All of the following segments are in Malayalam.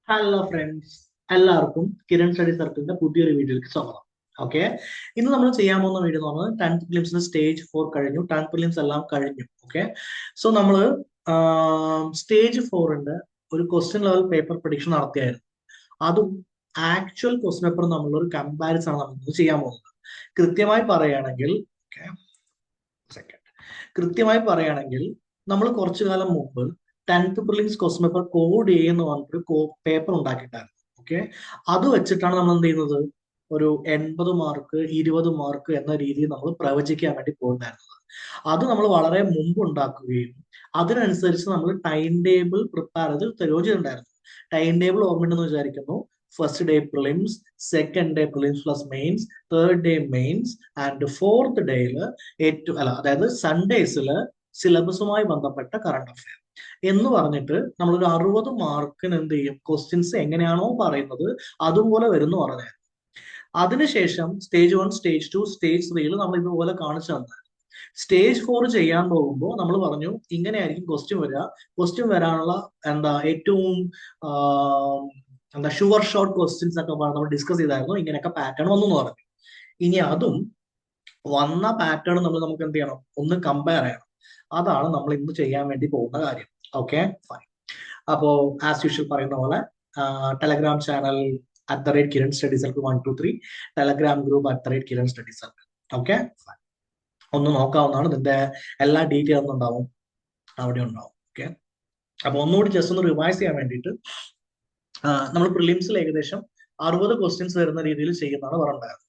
ഹലോ ഫ്രണ്ട്സ്, എല്ലാവർക്കും കിരൺ സ്റ്റഡി സർക്കിളിന്റെ പുതിയൊരു വീഡിയോയിലേക്ക് സ്വാഗതം. ഓക്കെ, ഇന്ന് നമ്മൾ ചെയ്യാൻ പോകുന്ന വീഡിയോ എന്ന് പറഞ്ഞാൽ 10th പ്രിലിംസിന് സ്റ്റേജ് 4 കഴിഞ്ഞു. 10th പ്രിലിംസ് എല്ലാം കഴിഞ്ഞു. ഓക്കെ, സോ നമ്മൾ സ്റ്റേജ് 4ന്റെ ഒരു ക്വസ്റ്റ്യൻ ലെവൽ പേപ്പർ പ്രഡിക്ഷൻ നടത്തിയായിരുന്നു. അതും ആക്ച്വൽ ക്വസ്റ്റ്യൻ പേപ്പർ നമ്മളുള്ള ഒരു കമ്പാരിസൺ ആണ് നമ്മൾ ചെയ്യാൻ പോകുന്നത്. കൃത്യമായി പറയുകയാണെങ്കിൽ okay, second. കൃത്യമായി പറയുകയാണെങ്കിൽ നമ്മൾ കുറച്ചു കാലം മുമ്പ് 10th prelims question paper code A എന്ന് പറഞ്ഞിട്ട് പേപ്പർ ഉണ്ടാക്കിയിട്ടായിരുന്നു. ഓക്കെ, അത് വെച്ചിട്ടാണ് നമ്മൾ എന്ത് ചെയ്യുന്നത്, ഒരു 80 മാർക്ക് 20 മാർക്ക് എന്ന രീതിയിൽ നമ്മൾ പ്രവചിക്കാൻ വേണ്ടി പോകുന്നുണ്ടായിരുന്നത്. അത് നമ്മൾ വളരെ മുമ്പ് ഉണ്ടാക്കുകയും അതിനനുസരിച്ച് നമ്മൾ ടൈം ടേബിൾ പ്രിപ്പയർ ചെയ്ത് തരുകയും ചെയ്തിട്ടുണ്ടായിരുന്നു. ടൈം ടേബിൾ ഓർമ്മയുണ്ടെന്ന് വിചാരിക്കുന്നു. First day prelims, second day prelims plus mains, third day mains and fourth ഡേയിൽ ഏറ്റവും അതായത് സൺഡേസിൽ സിലബസുമായി ബന്ധപ്പെട്ട കറണ്ട് അഫയർ എന്ന് പറഞ്ഞിട്ട് നമ്മളൊരു 60 മാർക്കിന് എന്ത് ചെയ്യും, ക്വസ്റ്റ്യൻസ് എങ്ങനെയാണോ പറയുന്നത് അതുപോലെ വരുന്നു പറഞ്ഞത്. അതിനുശേഷം സ്റ്റേജ് 1, സ്റ്റേജ് 2, സ്റ്റേജ് 3 നമ്മൾ ഇതുപോലെ കാണിച്ചു തന്നത്. സ്റ്റേജ് 4 ചെയ്യാൻ പോകുമ്പോൾ നമ്മൾ പറഞ്ഞു ഇങ്ങനെയായിരിക്കും ക്വസ്റ്റ്യൻ വരിക. ക്വസ്റ്റ്യൻ വരാനുള്ള ഏറ്റവും ഷുവർ ഷോർട്ട് ക്വസ്റ്റ്യൻസ് ഒക്കെ നമ്മൾ ഡിസ്കസ് ചെയ്തായിരുന്നു. ഇങ്ങനെയൊക്കെ പാറ്റേൺ വന്നു എന്ന് പറഞ്ഞു. ഇനി അതും വന്ന പാറ്റേൺ നമുക്ക് എന്ത് ചെയ്യണം, ഒന്ന് കമ്പയർ ചെയ്യണം. അതാണ് നമ്മൾ ഇന്ന് ചെയ്യാൻ വേണ്ടി പോകുന്ന കാര്യം. Okay, fine. അപ്പോ ആസ് യൂഷ്വൽ പറയുന്ന പോലെ Telegram channel @Kiran study circle 123, Telegram group @Kiran study circle. Okay, fine. ഒന്ന് നോക്കാവുന്നതാണ്. ഇതിന്റെ എല്ലാ ഡീറ്റെയിൽസും ഉണ്ടാവും, അവിടെ ഉണ്ടാവും. ഓക്കെ, അപ്പൊ ഒന്നുകൂടി ജസ്റ്റ് ഒന്ന് റിവൈസ് ചെയ്യാൻ വേണ്ടിയിട്ട് നമ്മൾ പ്രിലിംസിൽ ഏകദേശം 60 ക്വസ്റ്റ്യൻസ് വരുന്ന രീതിയിൽ ചെയ്യുന്നതാണ് പറഞ്ഞിട്ടുണ്ടായിരുന്നത്.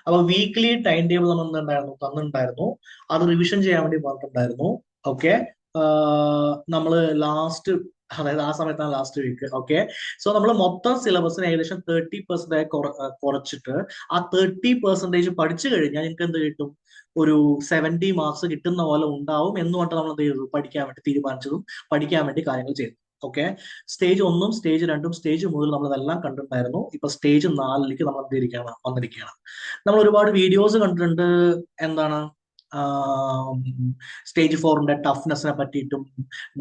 അപ്പൊ വീക്ക്ലി ടൈം ടേബിൾ നമ്മൾ എന്തുണ്ടായിരുന്നു, തന്നിട്ടുണ്ടായിരുന്നു. അത് റിവിഷൻ ചെയ്യാൻ വേണ്ടി പറഞ്ഞിട്ടുണ്ടായിരുന്നു. ഓക്കെ, നമ്മൾ ലാസ്റ്റ്, അതായത് ആ സമയത്താണ് ലാസ്റ്റ് വീക്ക്. ഓക്കെ, സോ നമ്മൾ മൊത്തം സിലബസിന് ഏകദേശം 30% കുറച്ചിട്ട് ആ 30% പഠിച്ചു കഴിഞ്ഞാൽ നിങ്ങൾക്ക് എന്ത് കിട്ടും, ഒരു 70 മാർക്സ് കിട്ടുന്ന പോലെ ഉണ്ടാവും എന്ന് പറഞ്ഞിട്ട് നമ്മൾ എന്ത് ചെയ്തു, പഠിക്കാൻ വേണ്ടി തീരുമാനിച്ചതും പഠിക്കാൻ വേണ്ടി കാര്യങ്ങൾ ചെയ്തു. ഓക്കെ, സ്റ്റേജ് 1, സ്റ്റേജ് 2, സ്റ്റേജ് 3 നമ്മൾ ഇതെല്ലാം കണ്ടിട്ടുണ്ടായിരുന്നു. ഇപ്പൊ സ്റ്റേജ് 4ലേക്ക് നമ്മൾ വന്നിരിക്കുകയാണ്. നമ്മൾ ഒരുപാട് വീഡിയോസ് കണ്ടിട്ടുണ്ട്. എന്താണ്, സ്റ്റേജ് 4ന്റെ ടഫ്നെസ്സിനെ പറ്റിയിട്ടും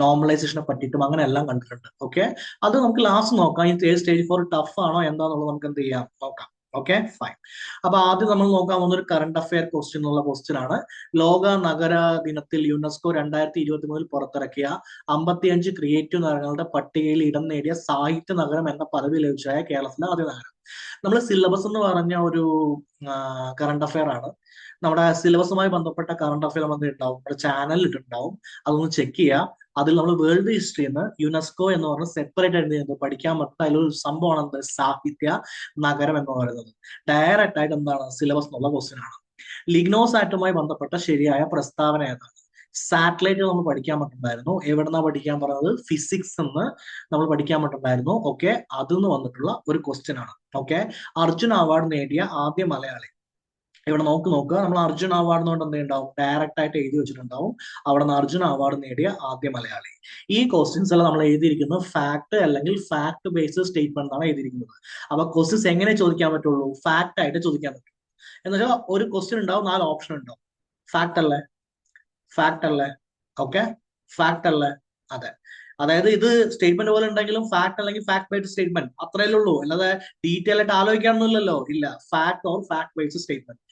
നോർമലൈസേഷനെ പറ്റിയിട്ടും അങ്ങനെ എല്ലാം കണ്ടിട്ടുണ്ട്. ഓക്കെ, അത് നമുക്ക് ലാസ്റ്റ് നോക്കാം. ഈ സ്റ്റേജ് 4 ടഫ് ആണോ എന്താന്നുള്ളത് നമുക്ക് എന്ത് ചെയ്യാം, നോക്കാം. Okay, fine. അപ്പൊ ആദ്യം നമ്മൾ നോക്കാൻ പോകുന്ന ഒരു കറണ്ട് അഫയർ ക്വസ്റ്റ്യൻ എന്നുള്ള ക്വസ്റ്റ്യൻ ആണ്. ലോക നഗര ദിനത്തിൽ യുനെസ്കോ 2023 പുറത്തിറക്കിയ 55 ക്രിയേറ്റീവ് നഗരങ്ങളുടെ പട്ടികയിൽ ഇടം നേടിയ സാഹിത്യ നഗരം എന്ന പദവി ലഭിച്ചായ കേരളത്തിലെ ആദ്യ നഗരം. നമ്മൾ സിലബസ് എന്ന് പറഞ്ഞ ഒരു കറണ്ട് അഫയർ ആണ്. നമ്മുടെ സിലബസുമായി ബന്ധപ്പെട്ട കറണ്ട് അഫയർ നമ്മൾ ഉണ്ടാവും, നമ്മുടെ ചാനലിൽ ഇട്ടുണ്ടാവും. അതൊന്ന് ചെക്ക് ചെയ്യുക. അതിൽ നമ്മൾ വേൾഡ് ഹിസ്റ്ററിന്ന് യുനെസ്കോ എന്ന് പറഞ്ഞ സെപ്പറേറ്റ് ആയിട്ട് എന്ത് പഠിക്കാൻ പറ്റുന്ന അതിലൊരു സംഭവമാണ് എന്ത്, സാഹിത്യ നഗരം എന്ന് പറയുന്നത്. ഡയറക്റ്റ് ആയിട്ട് എന്താണ് സിലബസ് എന്നുള്ള ക്വസ്റ്റ്യൻ ആണ്. ലിഗ്നോസാറ്റുമായി ബന്ധപ്പെട്ട ശരിയായ പ്രസ്താവന ഏതാണ്? സാറ്റലൈറ്റ് നമ്മൾ പഠിക്കാൻ പറ്റുന്നുണ്ടായിരുന്നു. എവിടെന്നാ പഠിക്കാൻ പറഞ്ഞത്, ഫിസിക്സ് എന്ന് നമ്മൾ പഠിക്കാൻ പറ്റുന്നുണ്ടായിരുന്നു. ഓക്കെ, അതിൽ വന്നിട്ടുള്ള ഒരു ക്വസ്റ്റ്യൻ ആണ്. ഓക്കെ, അർജുൻ അവാർഡ് നേടിയ ആദ്യ മലയാളി. ഇവിടെ നോക്കുക, നമ്മൾ അർജുൻ അവാർഡ് കൊണ്ട് എന്ത് ഉണ്ടാവും, ഡയറക്റ്റ് ആയിട്ട് എഴുതി വെച്ചിട്ടുണ്ടാവും. അവിടെ നിന്ന് അർജുൻ അവാർഡ് നേടിയ ആദ്യ മലയാളി. ഈ ക്വസ്റ്റ്യൻസ് എല്ലാം നമ്മൾ എഴുതിയിരിക്കുന്നത് ഫാക്ട് അല്ലെങ്കിൽ ഫാക്ട് ബേസ്ഡ് സ്റ്റേറ്റ്മെന്റ് ആണ് എഴുതിയിരിക്കുന്നത്. അപ്പൊ ക്വസ്റ്റ്യൻസ് എങ്ങനെ ചോദിക്കാൻ പറ്റുള്ളൂ, ഫാക്ട് ആയിട്ട് ചോദിക്കാൻ പറ്റും. എന്ന് വെച്ചാൽ ഒരു ക്വസ്റ്റ്യൻ ഉണ്ടാവും, 4 ഓപ്ഷൻ ഉണ്ടാവും. ഫാക്ട് അല്ലേ, ഫാക്ട് അല്ലേ, ഓക്കെ, ഫാക്ട് അല്ലേ, അതെ. അതായത് ഇത് സ്റ്റേറ്റ്മെന്റ് പോലെ ഉണ്ടെങ്കിലും ഫാക്ട് അല്ലെങ്കിൽ ഫാക്ട് ബേസ്ഡ് സ്റ്റേറ്റ്മെന്റ് അത്രയല്ലേ ഉള്ളൂ. അല്ലാതെ ഡീറ്റെയിൽ ആയിട്ട് ആലോചിക്കാനൊന്നുമില്ലല്ലോ, ഇല്ല. Fact or fact based statement.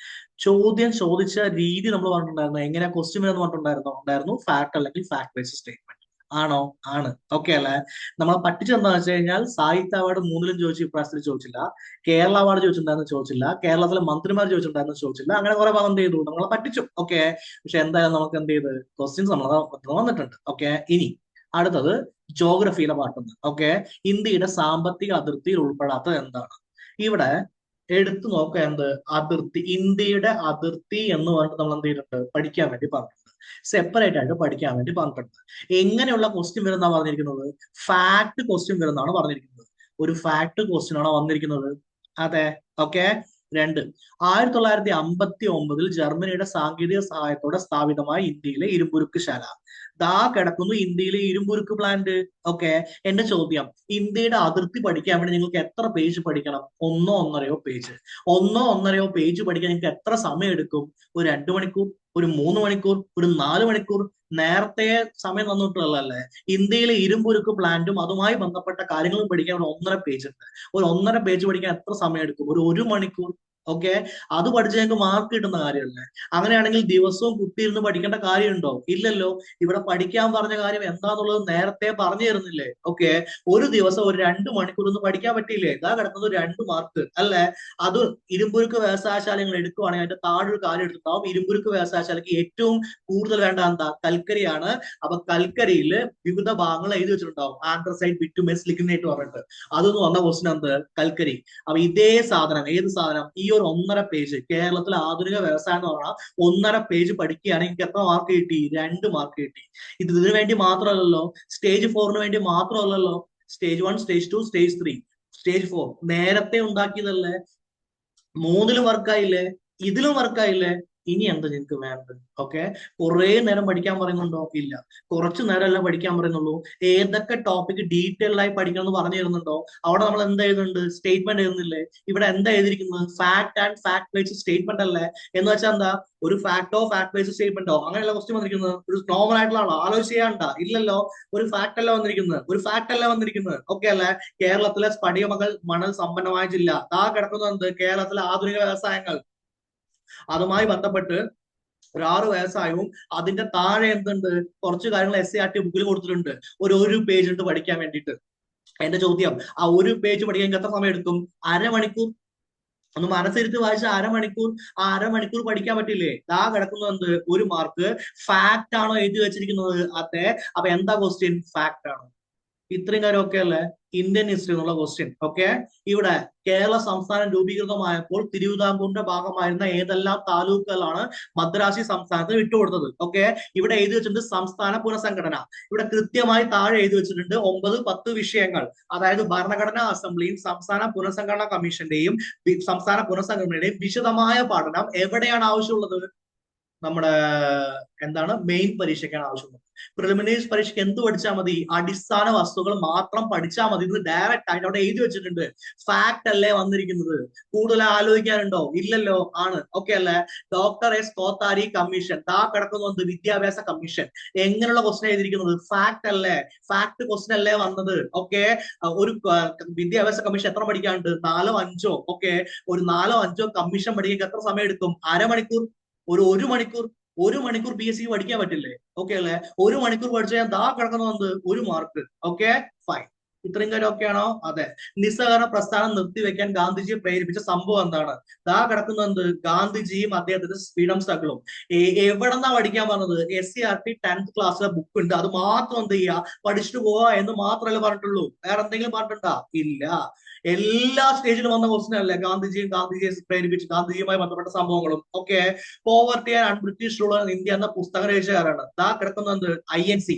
ചോദ്യം ചോദിച്ച രീതി നമ്മൾ പറഞ്ഞിട്ടുണ്ടായിരുന്നു, എങ്ങനെ ക്വസ്റ്റ്യൻ എന്ന് പറഞ്ഞിട്ടുണ്ടായിരുന്നു ഫാക്ട് അല്ലെങ്കിൽ ഫാക്ട് ബേസ്ഡ് സ്റ്റേറ്റ്മെന്റ്. ആണോ, ആണ്. ഓക്കെ അല്ലേ. നമ്മളെ പഠിച്ചത് എന്താണെന്ന് വെച്ച് കഴിഞ്ഞാൽ സാഹിത്യ അവാർഡ് 3ലും ചോദിച്ചു, ഇപ്രാവശ്യത്തിൽ ചോദിച്ചില്ല. കേരള അവാർഡ് ചോദിച്ചിട്ടുണ്ടായിരുന്നു, ചോദിച്ചില്ല. കേരളത്തിലെ മന്ത്രിമാർ ചോദിച്ചിട്ടുണ്ടായിരുന്നു, ചോദിച്ചില്ല. അങ്ങനെ കുറെ ഭാഗം എന്ത് ചെയ്തു, നമ്മളെ പറ്റിച്ചു. ഓക്കെ, പക്ഷെ എന്തായാലും നമുക്ക് എന്ത് ചെയ്ത് ക്വസ്റ്റ്യൻസ് നമ്മൾ വന്നിട്ടുണ്ട്. ഓക്കെ, ഇനി അടുത്തത് ജോഗ്രഫിയിലെ പാട്ടുണ്ട്. ഓക്കെ, ഇന്ത്യയുടെ സാമ്പത്തിക അതിർത്തിയിൽ ഉൾപ്പെടാത്തത് എന്താണ്? ഇവിടെ എടുത്തു നോക്കുക, എന്ത് അതിർത്തി, ഇന്ത്യയുടെ അതിർത്തി എന്ന് പറഞ്ഞിട്ട് നമ്മൾ എന്ത് ചെയ്തിട്ടുണ്ട്, പഠിക്കാൻ വേണ്ടി പറഞ്ഞിട്ടുണ്ട്. സെപ്പറേറ്റ് ആയിട്ട് പഠിക്കാൻ വേണ്ടി പറഞ്ഞിട്ടുണ്ട്. എങ്ങനെയുള്ള ക്വസ്റ്റ്യൻ വരുന്ന പറഞ്ഞിരിക്കുന്നത്, ഫാക്ട് ക്വസ്റ്റ്യൻ വരുന്നതാണ് പറഞ്ഞിരിക്കുന്നത്. ഒരു ഫാക്ട് ക്വസ്റ്റ്യൻ ആണോ വന്നിരിക്കുന്നത്? അതെ. ഓക്കെ, 2, 1959 ജർമ്മനിയുടെ സാങ്കേതിക സഹായത്തോടെ സ്ഥാപിതമായ ഇന്ത്യയിലെ ഇരുമ്പുരുക്ക് ശാല. ദാ കിടക്കുന്നു ഇന്ത്യയിലെ ഇരുമ്പുരുക്ക് പ്ലാന്റ്. ഓക്കെ, എന്റെ ചോദ്യം, ഇന്ത്യയുടെ അതിർത്തി പഠിക്കാൻ വേണ്ടി നിങ്ങൾക്ക് എത്ര പേജ് പഠിക്കണം? ഒന്നോ ഒന്നരയോ പേജ് പഠിക്കാൻ നിങ്ങൾക്ക് എത്ര സമയം എടുക്കും? ഒരു 2 മണിക്കൂർ, ഒരു 3 മണിക്കൂർ, ഒരു 4 മണിക്കൂർ? നേരത്തെ സമയം തന്നിട്ടുള്ളതല്ലേ? ഇന്ത്യയിലെ ഇരുമ്പുരുക്ക് പ്ലാന്റും അതുമായി ബന്ധപ്പെട്ട കാര്യങ്ങളും പഠിക്കാൻ ഒരു 1.5 പേജ് ഉണ്ട്. ഒരു 1.5 പേജ് പഠിക്കാൻ എത്ര സമയം എടുക്കും? ഒരു മണിക്കൂർ. ഓക്കെ, അത് പഠിച്ച് ഞങ്ങൾക്ക് മാർക്ക് കിട്ടുന്ന കാര്യമല്ലേ? അങ്ങനെയാണെങ്കിൽ ദിവസവും കുത്തിയിരുന്ന് പഠിക്കേണ്ട കാര്യമുണ്ടോ? ഇല്ലല്ലോ. ഇവിടെ പഠിക്കാൻ പറഞ്ഞ കാര്യം എന്താന്നുള്ളത് നേരത്തെ പറഞ്ഞു തരുന്നില്ലേ? ഓക്കെ, ഒരു ദിവസം ഒരു 2 മണിക്കൂർ ഒന്ന് പഠിക്കാൻ പറ്റിയില്ലേ? ഇതാ കിടക്കുന്നത് 2 മാർക്ക് അല്ലേ? അത് ഇരുമ്പുരുക്ക് വ്യവസായശാലകൾ എടുക്കുവാണെങ്കിൽ അതിന്റെ താഴെ ഒരു കാര്യം എടുത്തിട്ടാവും. ഇരുമ്പുരുക്ക് വ്യവസായശാലയ്ക്ക് ഏറ്റവും കൂടുതൽ വേണ്ട എന്താ? കൽക്കരിയാണ്. അപ്പൊ കൽക്കരിയിൽ വിവിധ ഭാഗങ്ങൾ എഴുതി വെച്ചിട്ടുണ്ടാവും. ആന്ത്രസൈറ്റ്, ബിറ്റുമെൻസ്, ലിഗ്നൈറ്റ് പറഞ്ഞിട്ട്. അതൊന്നും വന്ന ക്വസ്റ്റൻ എന്ത്? കൽക്കരി. അപ്പൊ ഇതേ സാധനം, ഏത് സാധനം? ഈ ഒരു 1.5 പേജ് കേരളത്തിലെ ആധുനിക വ്യവസായം എന്ന് പറഞ്ഞാൽ 1.5 പേജ് പഠിക്കുകയാണെങ്കിൽ എത്ര മാർക്ക് കിട്ടി? 2 മാർക്ക് കിട്ടി. ഇതിനു വേണ്ടി മാത്രമല്ലല്ലോ, സ്റ്റേജ് 4 വേണ്ടി മാത്രമല്ലല്ലോ. സ്റ്റേജ് 1, സ്റ്റേജ് 2, സ്റ്റേജ് 3, സ്റ്റേജ് 4 നേരത്തെ ഉണ്ടാക്കിയതല്ലേ? 3ലും വർക്കായില്ലേ? ഇതിലും വർക്കായില്ലേ? ഇനി എന്താ നിങ്ങൾക്ക് വേണ്ടത്? ഓക്കെ, കുറെ നേരം പഠിക്കാൻ പറയുന്നുണ്ടോ? ഇല്ല. കുറച്ചു നേരമല്ല പഠിക്കാൻ പറയുന്നുള്ളൂ. ഏതൊക്കെ ടോപ്പിക് ഡീറ്റെയിൽഡ് ആയി പഠിക്കണം എന്ന് പറഞ്ഞു തരുന്നുണ്ടോ? അവിടെ നമ്മൾ എന്താ എഴുതുന്നുണ്ട്? സ്റ്റേറ്റ്മെന്റ് എഴുതുന്നില്ലേ? ഇവിടെ എന്താ എഴുതിയിരിക്കുന്നത്? Fact and fact based statement അല്ലേ? എന്ന് വെച്ചാൽ എന്താ? ഒരു ഫാക്ടോ ഫാക്ട് ബേസ്ഡ് സ്റ്റേറ്റ്മെന്റോ അങ്ങനെയല്ല ക്വസ്റ്റ്യൻ വന്നിരിക്കുന്നത്. ഒരു നോർമൽ ആയിട്ടുള്ള ആലോചിച്ച് ചെയ്യാണ്ട. ഇല്ലല്ലോ, ഒരു ഫാക്ട് അല്ല വന്നിരിക്കുന്നത്. ഒരു ഫാക്ട് അല്ല വന്നിരിക്കുന്നത്. ഓക്കെ അല്ലേ? കേരളത്തിലെ സ്ഫടിക മണൽ സമ്പന്നമായ ജില്ല. ആ കിടക്കുന്നത് എന്ത്? കേരളത്തിലെ ആധുനിക വ്യവസായങ്ങൾ. അതുമായി ബന്ധപ്പെട്ട് ഒരു 6 വ്യവസായവും അതിന്റെ താഴെ എന്തുണ്ട്? കുറച്ച് കാര്യങ്ങൾ SCERT ബുക്കിൽ കൊടുത്തിട്ടുണ്ട്. ഒരു പേജ് ഉണ്ട് പഠിക്കാൻ വേണ്ടിയിട്ട്. എന്റെ ചോദ്യം, ആ ഒരു പേജ് പഠിക്കാൻ എത്ര സമയം എടുക്കും? അരമണിക്കൂർ. ഒന്ന് മനസ്സിരുത്തി വായിച്ച അരമണിക്കൂർ. ആ അരമണിക്കൂർ പഠിക്കാൻ പറ്റില്ലേ? ദാ കിടക്കുന്നത് എന്ത്? 1 മാർക്ക്. ഫാക്ട് ആണോ എഴുതി വെച്ചിരിക്കുന്നത്? അതെ. അപ്പൊ എന്താ ക്വസ്റ്റ്യൻ? ഫാക്ട് ആണ്. ഇത്രയും കാര്യം ഓക്കെ അല്ലേ? ഇന്ത്യൻ ഹിസ്റ്ററി എന്നുള്ള ക്വസ്റ്റ്യൻ. ഓക്കെ, ഇവിടെ കേരള സംസ്ഥാനം രൂപീകൃതമായപ്പോൾ തിരുവിതാംകൂറിന്റെ ഭാഗമായിരുന്ന ഏതെല്ലാം താലൂക്കുകളാണ് മദ്രാശി സംസ്ഥാനത്തിന് വിട്ടുകൊടുത്തത്? ഓക്കെ, ഇവിടെ എഴുതി വെച്ചിട്ടുണ്ട് സംസ്ഥാന പുനഃസംഘടന. ഇവിടെ കൃത്യമായി താഴെ എഴുതി വെച്ചിട്ടുണ്ട് 9, 10 വിഷയങ്ങൾ. അതായത് ഭരണഘടനാ അസംബ്ലിയും സംസ്ഥാന പുനഃസംഘടനാ കമ്മീഷന്റെയും സംസ്ഥാന പുനഃസംഘടനയുടെയും വിശദമായ പഠനം എവിടെയാണ് ആവശ്യമുള്ളത്? നമ്മുടെ എന്താണ്? മെയിൻ പരീക്ഷയ്ക്കാണ് ആവശ്യമുള്ളത്. പ്രിലിമിനറി പരീക്ഷയ്ക്ക് എന്ത് പഠിച്ചാൽ മതി? അടിസ്ഥാന വസ്തുക്കൾ മാത്രം പഠിച്ചാൽ മതി. ഇത് ഡയറക്റ്റ് ആയിട്ട് അവിടെ എഴുതി വെച്ചിട്ടുണ്ട്. ഫാക്ട് അല്ലേ വന്നിരിക്കുന്നത്? കൂടുതൽ ആലോചിക്കാനുണ്ടോ? ഇല്ലല്ലോ. ആണ്. ഓക്കെ അല്ലേ? Doctor S Kothari commission. ദാ കിടക്കുന്നത് വിദ്യാഭ്യാസ കമ്മീഷൻ. എങ്ങനെയുള്ള ക്വസ്റ്റൻ എഴുതിയിരിക്കുന്നത്? ഫാക്ട് അല്ലേ? ഫാക്ട് ക്വസ്റ്റൻ അല്ലേ വന്നത്? ഓക്കെ, ഒരു വിദ്യാഭ്യാസ കമ്മീഷൻ എത്ര പഠിക്കാനുണ്ട്? 4-5. ഓക്കെ, ഒരു 4-5 കമ്മീഷൻ പഠിക്കാൻ എത്ര സമയം എടുക്കും? അരമണിക്കൂർ. ഒരു മണിക്കൂർ. 1 മണിക്കൂർ PSC പഠിക്കാൻ പറ്റില്ലേ? ഓക്കെ അല്ലേ? 1 മണിക്കൂർ പഠിച്ചാൽ ദാ കിടക്കുന്നത് 1 മാർക്ക്. Okay, fine. ഇത്രയും കാര്യം ഓക്കെ ആണോ? അതെ. നിസ്സഹകരണ പ്രസ്ഥാനം നിർത്തിവെക്കാൻ ഗാന്ധിജിയെ പ്രേരിപ്പിച്ച സംഭവം എന്താണ്? ദാ കിടക്കുന്നത് ഗാന്ധിജിയും അദ്ദേഹത്തിന്റെ ഫ്രീഡം സ്ട്രഗിളും. എവിടെന്നാ പഠിക്കാൻ പറഞ്ഞത്? SCERT 10th ക്ലാസ്സിലെ ബുക്ക് ഉണ്ട്. അത് മാത്രം എന്ത് ചെയ്യുക? പഠിച്ചിട്ട് പോവാ എന്ന് മാത്രമല്ലേ പറഞ്ഞിട്ടുള്ളൂ. വേറെ എന്തെങ്കിലും പറഞ്ഞിട്ടുണ്ടാ? ഇല്ല. എല്ലാ സ്റ്റേജിലും വന്ന ക്വസ്റ്റൻ അല്ലേ? ഗാന്ധിജിയെ പ്രേരിപ്പിച്ച് ഗാന്ധിജിയുമായി ബന്ധപ്പെട്ട സംഭവങ്ങളും. Okay, poverty and British rule in India എന്ന പുസ്തകം രചിച്ചവരാണ്. ദാ കിടക്കുന്നത് INC.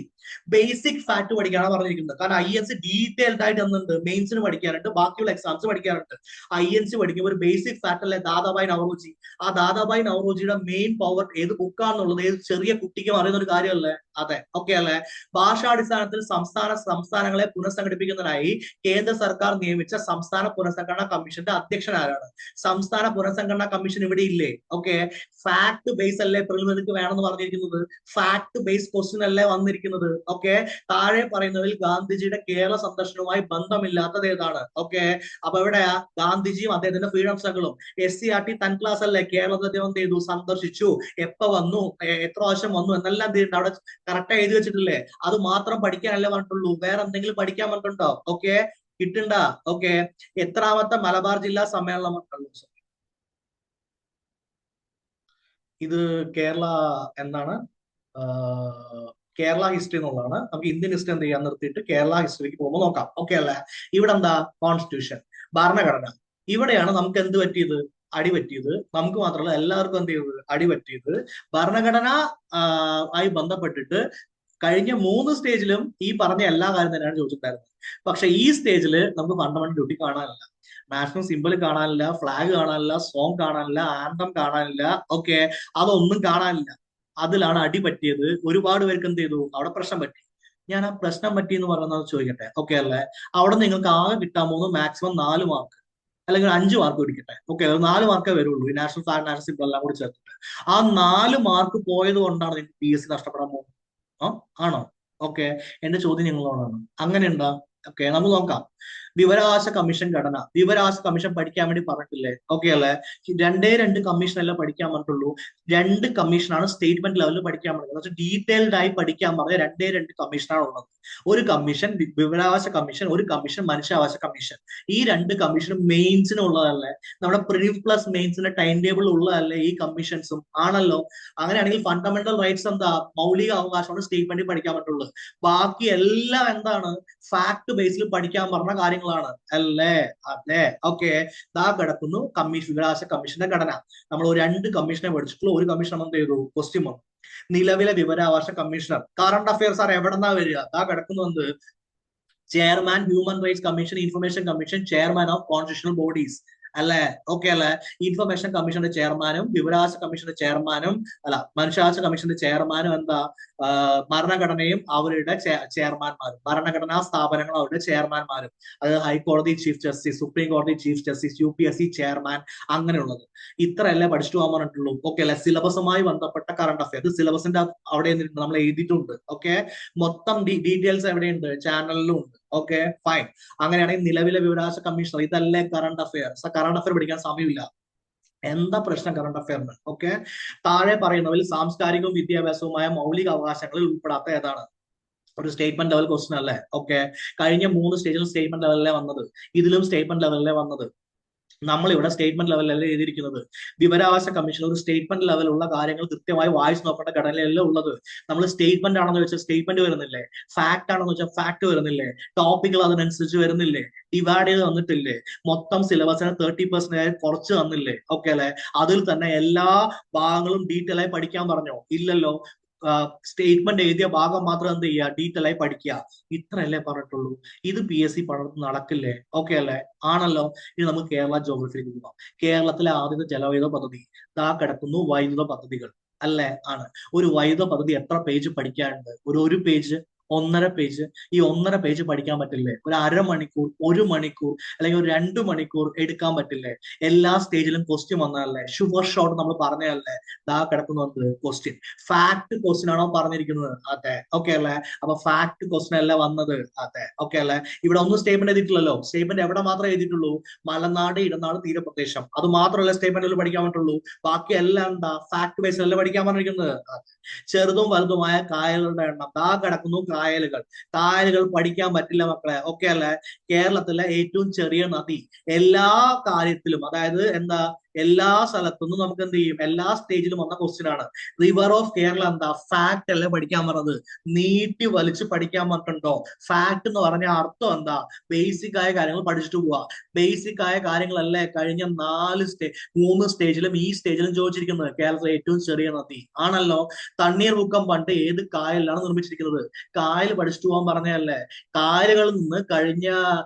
ബേസിക് ഫാക്ട് പഠിക്കാനാണ് പറഞ്ഞിരിക്കുന്നത്. കാരണം INC ഡീറ്റെയിൽഡ് ആയിട്ട് എന്തുണ്ട്? മെയിൻസിന് പഠിക്കാനുണ്ട്, ബാക്കിയുള്ള എക്സാംസ് പഠിക്കാനുണ്ട്. INC പഠിക്കുമ്പോൾ ഒരു ബേസിക് ഫാക്ട് അല്ലേ? ദാദാഭായ് നവറോജി. ആ ദാദാഭായ് നവറോജിയുടെ മെയിൻ പവർ ഏത് ബുക്കാണെന്നുള്ളത് ഏത് ചെറിയ കുട്ടിക്കും അറിയുന്ന ഒരു കാര്യമല്ലേ? അതെ. ഓക്കെ അല്ലേ? ഭാഷാടിസ്ഥാനത്തിൽ സംസ്ഥാനങ്ങളെ പുനഃസംഘടിപ്പിക്കുന്നതിനായി കേന്ദ്ര സർക്കാർ നിയമിച്ച സംസ്ഥാന പുനഃസംഘടനാ കമ്മീഷന്റെ അധ്യക്ഷൻ ആരാണ്? സംസ്ഥാന പുനഃസംഘടനാ കമ്മീഷൻ ഇവിടെ ഇല്ലേ? ഓക്കെ, ഫാക്ട് ബേസ് അല്ലേ പ്രിലിമിനറിക്ക് വേണമെന്ന് പറഞ്ഞിരിക്കുന്നത്? ഫാക്ട് ബേസ് ക്വസ്റ്റ്യൻ അല്ലേ വന്നിരിക്കുന്നത്? ഓക്കെ, താഴെ പറയുന്നതിൽ ഗാന്ധിജിയുടെ കേരള സന്ദർശനവുമായി ബന്ധമില്ലാത്തത് ഏതാണ്? ഓക്കെ, അപ്പൊ എവിടെയാ? ഗാന്ധിജിയും അദ്ദേഹത്തിന്റെ ഫ്രീഡം സ്ട്രഗിളും. SCERT 10th ക്ലാസ് അല്ലേ? കേരളത്തിൽ അദ്ദേഹം എന്ത് ചെയ്തു? സന്ദർശിച്ചു. എപ്പോ വന്നു? എത്ര പ്രാവശ്യം വന്നു എന്നെല്ലാം എന്ത് അവിടെ കറക്റ്റ് എഴുതി വെച്ചിട്ടില്ലേ? അത് മാത്രം പഠിക്കാനല്ലേ പറഞ്ഞിട്ടുള്ളൂ. വേറെ എന്തെങ്കിലും പഠിക്കാൻ പറഞ്ഞിട്ടുണ്ടോ? ഓക്കെ, കിട്ടണ്ട. ഓക്കെ, എത്രാമത്തെ മലബാർ ജില്ലാ സമ്മേളനം? ഇത് കേരള എന്താണ്? കേരള ഹിസ്റ്ററി എന്നുള്ളതാണ്. നമുക്ക് ഇന്ത്യൻ ഹിസ്റ്ററി എന്ത് ചെയ്യാൻ നിർത്തിയിട്ട് കേരള ഹിസ്റ്ററിക്ക് പോകുമ്പോൾ നോക്കാം. ഓക്കെ അല്ലേ? ഇവിടെ എന്താ? കോൺസ്റ്റിറ്റ്യൂഷൻ, ഭരണഘടന. ഇവിടെയാണ് നമുക്ക് എന്ത് പറ്റിയത്? അടിപറ്റിയത്. നമുക്ക് മാത്രമല്ല എല്ലാവർക്കും എന്ത് ചെയ്തത്? അടിപറ്റിയത്. ഭരണഘടന ആയി ബന്ധപ്പെട്ടിട്ട് കഴിഞ്ഞ 3 സ്റ്റേജിലും ഈ പറഞ്ഞ എല്ലാ കാര്യം തന്നെയാണ് ചോദിച്ചിട്ടുണ്ടായിരുന്നത്. പക്ഷെ ഈ സ്റ്റേജിൽ നമുക്ക് ഫണ്ടമെന്റൽ ഡ്യൂട്ടി കാണാനില്ല, നാഷണൽ സിംബൽ കാണാനില്ല, ഫ്ലാഗ് കാണാനില്ല, സോങ് കാണാനില്ല, ആന്തം കാണാനില്ല. ഓക്കെ, അതൊന്നും കാണാനില്ല. അതിലാണ് അടി പറ്റിയത്. ഒരുപാട് പേർക്ക് എന്ത് ചെയ്തു, അവിടെ പ്രശ്നം പറ്റി. ഞാൻ ആ പ്രശ്നം പറ്റി എന്ന് പറയുന്നത് ചോദിക്കട്ടെ, ഓക്കെ അല്ലേ? അവിടെ നിങ്ങൾക്ക് ആകെ കിട്ടാൻ പോകുന്നത് മാക്സിമം 4 മാർക്ക് അല്ലെങ്കിൽ 5 മാർക്ക് പിടിക്കട്ടെ, ഓക്കെ? 4 മാർക്കേ വരുള്ളൂ ഈ നാഷണൽ ഫാക്ട്, നാഷണൽ സിമ്പിൾ എല്ലാം കൂടി ചേർത്തിട്ട്. ആ 4 മാർക്ക് പോയത് കൊണ്ടാണ് നിങ്ങൾക്ക് PSC നഷ്ടപ്പെടാൻ പോകുന്നത്. ആണോ? ഓക്കെ, എന്റെ ചോദ്യം നിങ്ങളോടാണ്. അങ്ങനെ ഉണ്ടാ? ഓക്കെ, നമുക്ക് നോക്കാം. വിവരാവകാശ കമ്മീഷൻ ഘടന. വിവരാവകാശ കമ്മീഷൻ പഠിക്കാൻ വേണ്ടി പറഞ്ഞിട്ടില്ലേ? ഓക്കെ അല്ലേ? 2 കമ്മീഷൻ അല്ല പഠിക്കാൻ പറഞ്ഞിട്ടുള്ളൂ. 2 കമ്മീഷനാണ് സ്റ്റേറ്റ്മെന്റ് ലെവലിൽ പഠിക്കാൻ പറഞ്ഞത്. ഡീറ്റെയിൽഡ് ആയി പഠിക്കാൻ പറഞ്ഞ 2 കമ്മീഷനാണ് ഉള്ളത്. ഒരു കമ്മീഷൻ വിവരാവകാശ കമ്മീഷൻ, ഒരു കമ്മീഷൻ മനുഷ്യാവകാശ കമ്മീഷൻ. ഈ 2 കമ്മീഷനും മെയിൻസിന് ഉള്ളതല്ലേ? നമ്മുടെ പ്രിലിം പ്ലസ് മെയിൻസിന്റെ ടൈം ടേബിൾ ഉള്ളതല്ലേ ഈ കമ്മീഷൻസും? ആണല്ലോ. അങ്ങനെയാണെങ്കിൽ ഫണ്ടമെന്റൽ റൈറ്റ്സ് എന്താ? മൗലിക അവകാശമാണ് സ്റ്റേറ്റ്മെന്റിൽ പഠിക്കാൻ പറ്റുള്ളൂ. ബാക്കി എല്ലാം എന്താണ്? ഫാക്ട് ബേസിൽ പഠിക്കാൻ പറഞ്ഞ കാര്യങ്ങളാണ് അല്ലേ? അതെ, ഓക്കെ. ദാ കിടക്കുന്നു കമ്മീഷൻ, വിവരാവകാശ കമ്മീഷന്റെ ഘടന. നമ്മൾ 2 കമ്മീഷനെ പഠിച്ചിട്ടുള്ളൂ. ഒരു കമ്മീഷൻ എന്ത് ചെയ്തു? ക്വസ്റ്റ്യൻ വന്നു. നിലവിലെ വിവരാവകാശ കമ്മീഷണർ, കറണ്ട് അഫയേഴ്സ് ആർ എവിടെന്നാ വരിക? ദാ കിടക്കുന്നു എന്ത്? Chairman human rights commission, information commission, chairman of constitutional bodies അല്ലേ? ഓക്കെ അല്ലേ? ഇൻഫർമേഷൻ കമ്മീഷന്റെ ചെയർമാനും വിവരാവകാശ കമ്മീഷന്റെ ചെയർമാനും മനുഷ്യാവകാശ കമ്മീഷന്റെ ചെയർമാനും എന്താ? ഭരണഘടനയും അവരുടെ ചെയർമാൻമാരും, ഭരണഘടനാ സ്ഥാപനങ്ങളും അവരുടെ ചെയർമാൻമാരും. അത് ഹൈക്കോടതി ചീഫ് ജസ്റ്റിസ്, സുപ്രീം കോടതി ചീഫ് ജസ്റ്റിസ്, UPSC ചെയർമാൻ, അങ്ങനെയുള്ളത്. ഇത്രയല്ലേ പഠിച്ചിട്ട് പോകാൻ പറഞ്ഞിട്ടുള്ളൂ. ഓക്കെ അല്ലെ? സിലബസുമായി ബന്ധപ്പെട്ട കറണ്ട് അഫയർ, ഇത് സിലബസിന്റെ അവിടെ നമ്മൾ എഴുതിയിട്ടുണ്ട്. ഓക്കെ, മൊത്തം ഡീറ്റെയിൽസ് എവിടെയുണ്ട്? ചാനലിലും ഉണ്ട്. Okay, fine. അങ്ങനെയാണെങ്കിൽ നിലവിലെ വിവരാവകാശ കമ്മീഷണർ, ഇതല്ലേ കറണ്ട് അഫയർ? കറണ്ട് അഫയർ പഠിക്കാൻ സമയമില്ല. എന്താ പ്രശ്നം കറണ്ട് അഫയറിന്? ഓക്കെ, താഴെ പറയുന്നവരിൽ സാംസ്കാരികവും വിദ്യാഭ്യാസവുമായ മൗലിക അവകാശങ്ങളിൽ ഉൾപ്പെടാത്ത ഏതാണ്? ഒരു സ്റ്റേറ്റ്മെന്റ് ലെവൽ ക്വസ്റ്റൻ അല്ലേ? ഓക്കെ, കഴിഞ്ഞ 3 സ്റ്റേജിലും സ്റ്റേറ്റ്മെന്റ് ലെവലിലെ വന്നത്, ഇതിലും സ്റ്റേറ്റ്മെന്റ് ലെവലിലെ വന്നത്. നമ്മളിവിടെ സ്റ്റേറ്റ്മെന്റ് ലെവലല്ലേ എഴുതിയിരിക്കുന്നത്. വിവരാവകാശ കമ്മീഷൻ ഒരു സ്റ്റേറ്റ്മെന്റ് ലെവലുള്ള കാര്യങ്ങൾ കൃത്യമായി വായിച്ചു നോക്കേണ്ട ഘടനയല്ല ഉള്ളത്. നമ്മൾ സ്റ്റേറ്റ്മെന്റ് ആണെന്ന് വെച്ചാൽ സ്റ്റേറ്റ്മെന്റ് വരുന്നില്ലേ? ഫാക്ട് ആണെന്ന് വെച്ചാൽ ഫാക്ട് വരുന്നില്ലേ? ടോപ്പിക്കുകൾ അതിനനുസരിച്ച് വരുന്നില്ലേ? ഡിവൈഡ് ചെയ്ത് തന്നിട്ടില്ലേ? മൊത്തം സിലബസിന് 30% കുറച്ച് തന്നില്ലേ? ഓക്കെ അല്ലെ? അതിൽ തന്നെ എല്ലാ ഭാഗങ്ങളും ഡീറ്റെയിൽ ആയി പഠിക്കാൻ പറഞ്ഞോ? ഇല്ലല്ലോ. സ്റ്റേറ്റ്മെന്റ് എഴുതിയ ഭാഗം മാത്രം എന്ത് ചെയ്യുക? ഡീറ്റെയിൽ ആയി പഠിക്കുക. ഇത്രയല്ലേ പറഞ്ഞിട്ടുള്ളൂ. ഇത് PSC പഠനത്തിൽ നടക്കില്ലേ? ഓക്കെ അല്ലേ? ആണല്ലോ. ഇനി നമുക്ക് കേരള ജോഗ്രഫിയിലേക്ക് പോകാം. കേരളത്തിലെ ആദ്യത്തെ ജലവൈദ്യുത പദ്ധതി ദാ കിടക്കുന്നു, വൈദ്യുത പദ്ധതികൾ അല്ലേ? ആണ്. ഒരു വൈദ്യുത പദ്ധതി എത്ര പേജ് പഠിക്കാനുണ്ട്? ഒരു പേജ്, 1.5 പേജ്. ഈ 1.5 പേജ് പഠിക്കാൻ പറ്റില്ലേ? ഒരു അരമണിക്കൂർ, 1 മണിക്കൂർ അല്ലെങ്കിൽ ഒരു 2 മണിക്കൂർ എടുക്കാൻ പറ്റില്ലേ? എല്ലാ സ്റ്റേജിലും ക്വസ്റ്റ്യൻ വന്നതല്ലേ? ഷുവർ ഷോട്ട് നമ്മൾ പറഞ്ഞതല്ലേ? ദാ കിടക്കുന്നത് ക്വസ്റ്റ്യൻ. ഫാക്ട് ക്വസ്റ്റ്യൻ ആണോ പറഞ്ഞിരിക്കുന്നത്? അതെ. ഓക്കെ അല്ലേ? അപ്പൊ ഫാക്ട് ക്വസ്റ്റ്യൻ അല്ല വന്നത്. അതെ. ഓക്കെ അല്ലേ? ഇവിടെ ഒന്നും സ്റ്റേറ്റ്മെന്റ് എഴുതിയിട്ടില്ലല്ലോ. സ്റ്റേറ്റ്മെന്റ് എവിടെ മാത്രമേ എഴുതിയിട്ടുള്ളൂ? മലനാട്, ഇടനാട്, തീരപ്രദേശം. അത് മാത്രമല്ല സ്റ്റേറ്റ്മെന്റിൽ പഠിക്കാൻ പറ്റുള്ളൂ. ബാക്കി എല്ലാം എന്താ? ഫാക്ട് ബേസ് അല്ലേ പഠിക്കാൻ പറഞ്ഞിരിക്കുന്നത്. ചെറുതും വലുതുമായ കായലുകളുടെ എണ്ണം. ദാ കിടക്കുന്നു കായലുകൾ. കായലുകൾ പഠിക്കാൻ പറ്റില്ല മക്കളെ. ഓക്കെ അല്ലേ? കേരളത്തിലെ ഏറ്റവും ചെറിയ നദി. എല്ലാ കാര്യത്തിലും, അതായത് എന്താ, എല്ലാ സ്ഥലത്തുനിന്നും നമുക്ക് എന്ത് ചെയ്യും? എല്ലാ സ്റ്റേജിലും വന്ന ക്വസ്റ്റ്യൻ ആണ്. റിവർ ഓഫ് കേരള എന്താ? ഫാക്ട് അല്ലേ പഠിക്കാൻ പറഞ്ഞത്? നീട്ടി വലിച്ച് പഠിക്കാൻ പറഞ്ഞിട്ടുണ്ടോ? ഫാക്ട് എന്ന് പറഞ്ഞ അർത്ഥം എന്താ? ബേസിക് ആയ കാര്യങ്ങൾ പഠിച്ചിട്ട് പോവാ. ബേസിക് ആയ കാര്യങ്ങളല്ലേ കഴിഞ്ഞ 3 സ്റ്റേജിലും ഈ സ്റ്റേജിലും ചോദിച്ചിരിക്കുന്നത്. കേരളത്തിലെ ഏറ്റവും ചെറിയ നദി ആണല്ലോ. തണ്ണീർമുക്കം പണ്ട് ഏത് കായലിലാണ് നിർമ്മിച്ചിരിക്കുന്നത്? കായൽ പഠിച്ചിട്ട് പോകാൻ പറഞ്ഞതല്ലേ? കായലുകളിൽ നിന്ന് കഴിഞ്ഞ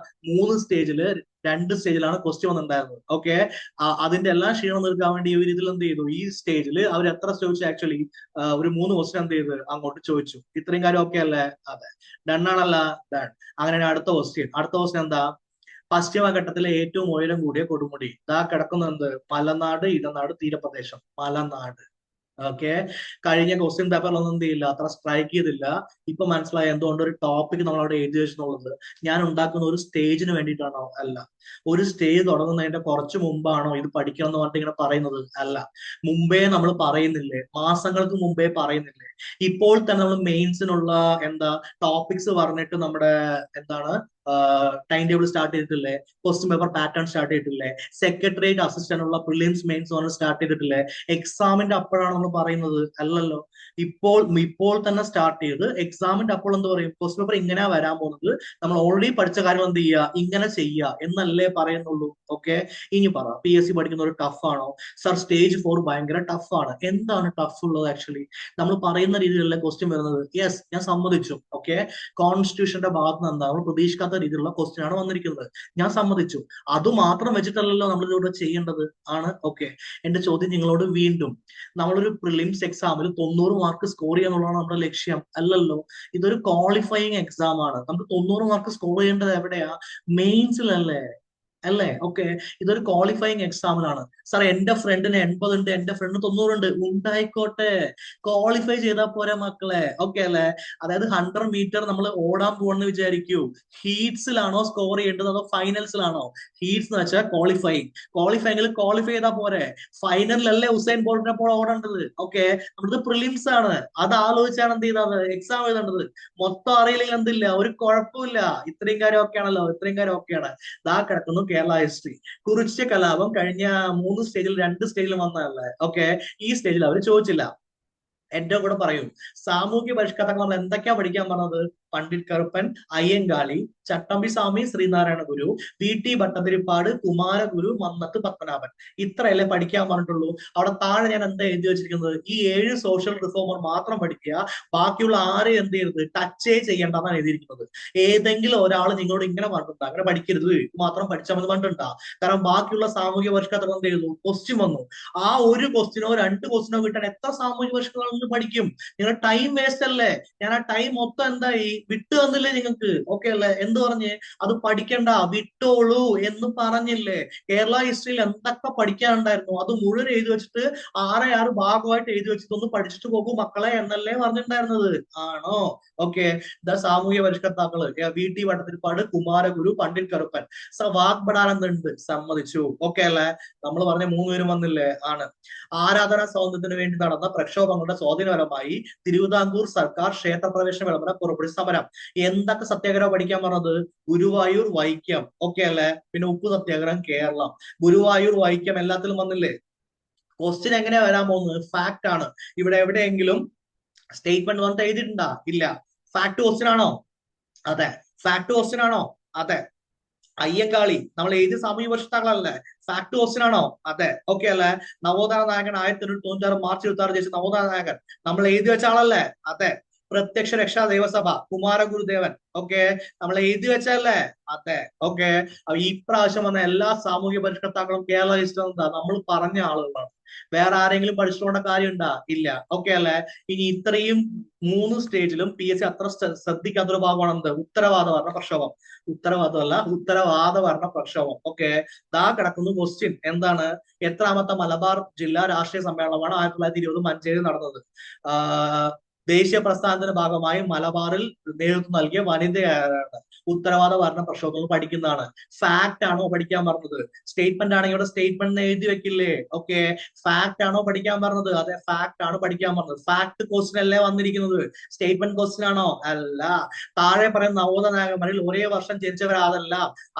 3 സ്റ്റേജില് 2 സ്റ്റേജിലാണ് ക്വസ്റ്റ്യൻ വന്നിട്ടുണ്ടായിരുന്നത്. ഓക്കെ, അതിന്റെ എല്ലാം ക്ഷീണം തീർക്കാൻ വേണ്ടി ഇവർ ഇതിൽ എന്ത് ചെയ്തു? ഈ സ്റ്റേജിൽ അവർ എത്ര ചോദിച്ചു? ആക്ച്വലി ഒരു 3 ക്വസ്റ്റ്യൻ എന്ത് ചെയ്ത് അങ്ങോട്ട് ചോദിച്ചു. ഇത്രയും കാര്യം ഓക്കെ അല്ലേ? അതെ, ഡൺ ആണല്ല? ഡൺ. അങ്ങനെ അടുത്ത ക്വസ്റ്റ്യൻ എന്താ? പശ്ചിമഘട്ടത്തിലെ ഏറ്റവും ഉയരം കൂടിയ കൊടുമുടി ഇതാ കിടക്കുന്നത്. മലനാട്, ഇടനാട്, തീരപ്രദേശം. മലനാട്. ഓക്കെ, കഴിഞ്ഞ ക്വസ്റ്റ്യൻ പേപ്പറിലൊന്നും എന്ത് ചെയ്യില്ല, അത്ര സ്ട്രൈക്ക് ചെയ്തില്ല. ഇപ്പൊ മനസ്സിലായി എന്തുകൊണ്ട് ഒരു ടോപ്പിക് നമ്മൾ അവിടെ എഴുതി വെച്ചിട്ടുള്ളത്. ഞാൻ ഉണ്ടാക്കുന്ന ഒരു സ്റ്റേജിന് വേണ്ടിയിട്ടാണോ? അല്ല. ഒരു സ്റ്റേജ് തുടങ്ങുന്നതിന്റെ കുറച്ച് മുമ്പാണോ ഇത് പഠിക്കണം എന്ന് പറഞ്ഞിട്ട് ഇങ്ങനെ പറയുന്നത്? അല്ല. മുമ്പേ നമ്മൾ പറയുന്നില്ലേ? മാസങ്ങൾക്ക് മുമ്പേ പറയുന്നില്ലേ? ഇപ്പോൾ തന്നെ നമ്മൾ മെയിൻസിനുള്ള എന്താ ടോപ്പിക്സ് പറഞ്ഞിട്ട് നമ്മുടെ എന്താണ് ടൈം ടേബിൾ സ്റ്റാർട്ട് ചെയ്തിട്ടില്ലേ? ക്വസ്റ്റ്യൻ പേപ്പർ പാറ്റേൺ സ്റ്റാർട്ട് ചെയ്തിട്ടില്ലേ? സെക്രട്ടേറിയറ്റ് അസിസ്റ്റന്റ് ഉള്ള പ്രിലിംസ് മെയിൻസ് നമ്മൾ സ്റ്റാർട്ട് ചെയ്തിട്ടില്ലേ? എക്സാമിന്റെ അപ്പോഴാണ് നമ്മൾ പറയുന്നത്? അല്ലല്ലോ. ഇപ്പോൾ തന്നെ സ്റ്റാർട്ട് ചെയ്ത് എക്സാമിന്റെ അപ്പോൾ എന്ത് പറയും? ക്വസ്റ്റ്യൻ പേപ്പർ ഇങ്ങനെ വരാൻ പോകുന്നത്, നമ്മൾ ഓൾറെഡി പഠിച്ച കാര്യങ്ങൾ എന്ത് ചെയ്യുക? ഇങ്ങനെ ചെയ്യുക എന്നല്ലേ പറയുന്നുള്ളൂ. ഓക്കെ, ഇനി പറ, PSC പഠിക്കുന്ന ഒരു ടഫ് ആണോ? സർ സ്റ്റേജ് 4 ഭയങ്കര ടഫ് ആണ്. എന്താണ് ടഫ് ഉള്ളത്? ആക്ച്വലി നമ്മൾ പറയുന്നത് പറയുന്ന രീതിയിലുള്ള ക്വസ്റ്റ്യൻ വരുന്നത്? യെസ്, ഞാൻ സമ്മതിച്ചു. ഓക്കെ, കോൺസ്റ്റിറ്റ്യൂഷന്റെ ഭാഗത്ത് നിന്ന് എന്താ നമ്മൾ പ്രതീക്ഷിക്കാത്ത രീതിയിലുള്ള ക്വസ്റ്റ്യൻ ആണ് വന്നിരിക്കുന്നത്. ഞാൻ സമ്മതിച്ചു. അത് മാത്രം വെച്ചിട്ടല്ലല്ലോ നമ്മൾ ഇതിലൂടെ ചെയ്യേണ്ടത് ആണ്. ഓക്കെ, എന്റെ ചോദ്യം നിങ്ങളോട് വീണ്ടും, നമ്മളൊരു പ്രിലിംസ് എക്സാമിൽ 90 മാർക്ക് സ്കോർ ചെയ്യുക എന്നുള്ളതാണ് നമ്മുടെ ലക്ഷ്യം അല്ലല്ലോ. ഇതൊരു ക്വാളിഫയിങ് എക്സാം ആണ്. നമുക്ക് 90 മാർക്ക് സ്കോർ ചെയ്യേണ്ടത് എവിടെയാ? മെയിൻസിലല്ലേ, അല്ലേ? ഓക്കെ, ഇതൊരു ക്വാളിഫയിങ് എക്സാമിനാണ്. സാർ എന്റെ ഫ്രണ്ടിന് 80 ഉണ്ട്, എന്റെ ഫ്രണ്ടിന് 90 ഉണ്ട്, ഉണ്ടായിക്കോട്ടെ, ക്വാളിഫൈ ചെയ്താൽ പോരെ മക്കളെ. ഓക്കെ അല്ലെ? അതായത് 100 മീറ്റർ നമ്മൾ ഓടാൻ പോകണമെന്ന് വിചാരിക്കൂ. ഹീറ്റ്സിലാണോ സ്കോർ ചെയ്യേണ്ടത് അതോ ഫൈനൽസിലാണോ? ഹീറ്റ്സ് എന്ന് വെച്ചാൽ ക്വാളിഫൈങ്ങിൽ ക്വാളിഫൈ ചെയ്താൽ പോരെ. ഫൈനലിലല്ലേ ഉസൈൻ ബോൾട്ടിനെ പോലെ ഓടേണ്ടത്. ഓക്കെ, നമ്മുടെ പ്രിലിംസ് ആണ്, അത് ആലോചിച്ചാണ് എന്ത് ചെയ്തത് എക്സാം എഴുതേണ്ടത്. മൊത്തം അറിയില്ലെങ്കിൽ എന്തില്ല, ഒരു കുഴപ്പമില്ല. ഇത്രയും കാര്യം ഒക്കെയാണല്ലോ, ഇത്രയും കാര്യം ഒക്കെയാണ്. ദാ കിടക്കുന്നു കേരള ഹിസ്റ്ററി. കുറിച്യ കലാപം കഴിഞ്ഞ 3 സ്റ്റേജിൽ 2 സ്റ്റേജിൽ വന്നതല്ലേ. ഓക്കെ, ഈ സ്റ്റേജിൽ അവർ ചോദിച്ചില്ല. എന്റെ കൂടെ പറയൂ, സാമൂഹ്യ പരിഷ്കർത്താക്കൾ നമ്മൾ എന്തൊക്കെയാ പഠിക്കാൻ പറഞ്ഞത്? പണ്ഡിറ്റ് കറുപ്പൻ, അയ്യങ്കാളി, ചട്ടമ്പി സ്വാമി ശ്രീനാരായണ ഗുരു, VT ഭട്ടതിരിപ്പാട്, കുമാരഗുരു, മന്നത്ത് പത്മനാഭൻ. ഇത്രയല്ലേ പഠിക്കാൻ പറഞ്ഞിട്ടുള്ളൂ. അവിടെ താഴെ ഞാൻ എന്താ എഴുതി വെച്ചിരിക്കുന്നത്? ഈ 7 സോഷ്യൽ റിഫോമർ മാത്രം പഠിക്കുക, ബാക്കിയുള്ള ആരും എന്ത് ചെയ്യരുത്, ടച്ചേ ചെയ്യേണ്ടെന്നാണ് എഴുതിയിരിക്കുന്നത്. ഏതെങ്കിലും ഒരാൾ നിങ്ങളോട് ഇങ്ങനെ പറഞ്ഞിട്ടുണ്ടോ അങ്ങനെ പഠിക്കരുത്, ഇത് മാത്രം പഠിച്ചാൽ മതി പറഞ്ഞിട്ടുണ്ടാ? കാരണം ബാക്കിയുള്ള സാമൂഹ്യ പരിഷ്കർത്താക്കൾ എന്ത് ചെയ്തു? ക്വസ്റ്റ്യൻ വന്നു. ആ ഒരു ക്വസ്റ്റിനോ 2 ക്വസ്റ്റിനോ കിട്ടാൻ എത്ര സാമൂഹ്യ പരിഷ്കർത്താക്കൾ പഠിക്കും? നിങ്ങൾ ടൈം വേസ്റ്റ് അല്ലേ? ഞാൻ ആ ടൈം മൊത്തം എന്തായി വിട്ടു തന്നില്ലേ നിങ്ങൾക്ക്? ഓക്കെ അല്ലേ? എന്ത് പറഞ്ഞ്? അത് പഠിക്കണ്ട, വിട്ടോളൂ എന്ന് പറഞ്ഞില്ലേ? കേരള ഹിസ്റ്ററിയിൽ എന്തൊക്കെ പഠിക്കാനുണ്ടായിരുന്നു അത് മുഴുവൻ എഴുതി വെച്ചിട്ട് 6 ഭാഗമായിട്ട് എഴുതി വെച്ചിട്ട് ഒന്ന് പഠിച്ചിട്ട് പോകൂ മക്കളെ എന്നല്ലേ പറഞ്ഞിട്ടുണ്ടായിരുന്നത്? ആണോ? ഓക്കെ, ദ സാമൂഹ്യ പരിഷ്കർത്താക്കള് VT ഭട്ടതിരിപ്പാട്, കുമാരഗുരു, പണ്ഡിറ്റ് കറുപ്പൻ. വാഗ്ബടാനന്ദുണ്ട്, സമ്മതിച്ചു. ഓക്കെ അല്ലേ? നമ്മൾ പറഞ്ഞ 3 പേരും വന്നില്ലേ? ആണ്. ആരാധനാ സ്വാതന്ത്ര്യത്തിന് വേണ്ടി നടന്ന പ്രക്ഷോഭങ്ങളുടെ സ്വാധീനപരമായി തിരുവിതാംകൂർ സർക്കാർ ക്ഷേത്രപ്രവേശന വിളംബരം പുറപ്പെടുവിച്ച സമരം. എന്തൊക്കെ സത്യാഗ്രഹം പഠിക്കാൻ പറഞ്ഞത്? ഗുരുവായൂർ, വൈക്കം. ഓക്കെ അല്ലെ? പിന്നെ ഉപ്പു സത്യാഗ്രഹം, കേരളം. ഗുരുവായൂർ, വൈക്കം എല്ലാത്തിലും വന്നില്ലേ? ക്വസ്റ്റ്യൻ എങ്ങനെയാ വരാൻ പോകുന്നത്? ഫാക്ട് ആണ്. ഇവിടെ എവിടെയെങ്കിലും സ്റ്റേറ്റ്മെന്റ് വന്നിട്ട് എഴുതിയിട്ടുണ്ടാ? ഇല്ല. ഫാക്ട് ക്വസ്റ്റ്യൻ ആണോ? അതെ. ഫാക്ട് ക്വസ്റ്റ്യൻ ആണോ? അതെ. അയ്യങ്കാളി നമ്മൾ എഴുതിയ സാമൂഹ്യ പരിഷ്കർത്താക്കളല്ലേ? ഫാക്ട് ക്വസ്റ്റ്യൻ ആണോ? അതെ. ഓക്കെ അല്ലെ? നവോത്ഥാന നായകൻ 1896 മാർച്ച് 26 ജയിച്ച നവോത്ഥാന നായകൻ നമ്മൾ എഴുതി വെച്ച ആളല്ലേ? അതെ. പ്രത്യക്ഷ രക്ഷാ ദൈവസഭ, കുമാരഗുരുദേവൻ. ഓക്കെ, നമ്മൾ എഴുതി വെച്ചല്ലേ? അതെ. ഓക്കെ, അപ്പൊ ഈ പ്രാവശ്യം വന്ന എല്ലാ സാമൂഹ്യ പരിഷ്കർത്താക്കളും കേരള ഹിസ്റ്ററി എന്താ നമ്മൾ പറഞ്ഞ ആളുകളാണ്. വേറെ ആരെങ്കിലും പഠിച്ചുകൊണ്ട കാര്യമുണ്ടാ? ഇല്ല. ഓക്കെ അല്ലെ? ഇനി ഇത്രയും 3 സ്റ്റേജിലും PSC അത്ര ശ്രദ്ധിക്കാത്തൊരു ഭാഗമാണ് എന്ത്? ഉത്തരവാദ ഭരണ പ്രക്ഷോഭം. ഉത്തരവാദമല്ല, ഉത്തരവാദ ഭരണ പ്രക്ഷോഭം. ഓക്കെ, ദാ കിടക്കുന്നു ക്വസ്റ്റ്യൻ. എന്താണ്? എത്രാമത്തെ മലബാർ ജില്ലാ രാഷ്ട്രീയ സമ്മേളനമാണ് 1920 മഞ്ചേരി നടന്നത്? ദേശീയ പ്രസ്ഥാനത്തിന്റെ ഭാഗമായി മലബാറിൽ നേതൃത്വം നൽകിയ വനിതയാരാണ്? ഉത്തരവാദ ഭരണ പ്രക്ഷോഭങ്ങൾ പഠിക്കുന്നതാണ്. ഫാക്ട് ആണോ പഠിക്കാൻ പറഞ്ഞത്? സ്റ്റേറ്റ്മെന്റ് ആണെങ്കിൽ ഇവിടെ സ്റ്റേറ്റ്മെന്റ് എഴുതി വെക്കില്ലേ? ഓക്കെ, ഫാക്ട് ആണോ പഠിക്കാൻ പറഞ്ഞത്? അതെ, ഫാക്ട് ആണ് പഠിക്കാൻ പറഞ്ഞത്. ഫാക്ട് ക്വസ്റ്റ്യൻ അല്ലേ വന്നിരിക്കുന്നത്? സ്റ്റേറ്റ്മെന്റ് ക്വസ്റ്റ്യൻ ആണോ? അല്ല. താഴെ പറയുന്ന നവോത്ഥാന നായകന്മാരിൽ ഒരേ വർഷം ജനിച്ചവരാതല്ല.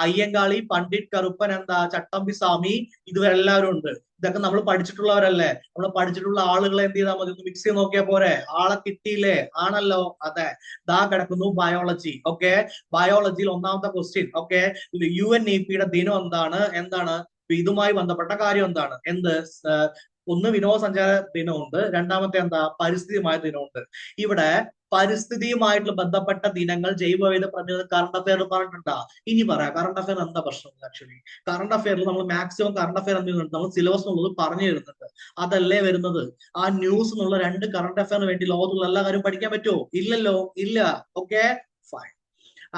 അയ്യങ്കാളി, പണ്ഡിറ്റ് കറുപ്പൻ, എന്താ ചട്ടമ്പി സ്വാമി, ഇതുവരെല്ലാവരും ഉണ്ട്. ഇതൊക്കെ നമ്മൾ പഠിച്ചിട്ടുള്ളവരല്ലേ? നമ്മൾ പഠിച്ചിട്ടുള്ള ആളുകളെ എന്ത് ചെയ്താൽ മതി? ഒന്ന് മിക്സ് ചെയ്ത് നോക്കിയാൽ പോരെ? ആളെ കിട്ടിയില്ലേ? ആണല്ലോ. അതെ. ദാ കിടക്കുന്നു ബയോളജി. ഓക്കെ, ബയോളജിയിൽ ഒന്നാമത്തെ ക്വസ്റ്റ്യൻ. ഓക്കെ, UNEP-യുടെ ദിനം എന്താണ്? എന്താണ് ഇതുമായി ബന്ധപ്പെട്ട കാര്യം? എന്താണ്? എന്ത്? ഒന്ന് വിനോദസഞ്ചാര ദിനമുണ്ട്, രണ്ടാമത്തെ എന്താ? പരിസ്ഥിതിയുമായ ദിനമുണ്ട്. ഇവിടെ പരിസ്ഥിതിയുമായിട്ടുള്ള ബന്ധപ്പെട്ട ദിനങ്ങൾ ജൈവവൈവിധ്യ പ്രചരണ കറണ്ട് അഫെയർ പറഞ്ഞിട്ടുണ്ടാ? ഇനി പറയാം കറണ്ട് അഫെയർ എന്താ പ്രശ്നം? ആക്ച്വലി കറണ്ട് അഫെയറിൽ നമ്മൾ മാക്സിമം കറണ്ട് അഫെയർ എന്ത് ചെയ്യുന്നുണ്ട്? നമ്മൾ സിലബസ് എന്നുള്ളത് പറഞ്ഞു തരുന്നുണ്ട്. അതല്ലേ വരുന്നത്? ആ ന്യൂസ് എന്നുള്ള 2 കറണ്ട് അഫെയറിന് വേണ്ടി ലോകത്തുള്ള എല്ലാ കാര്യവും പഠിക്കാൻ പറ്റുമോ? ഇല്ലല്ലോ. ഇല്ല. Okay, fine.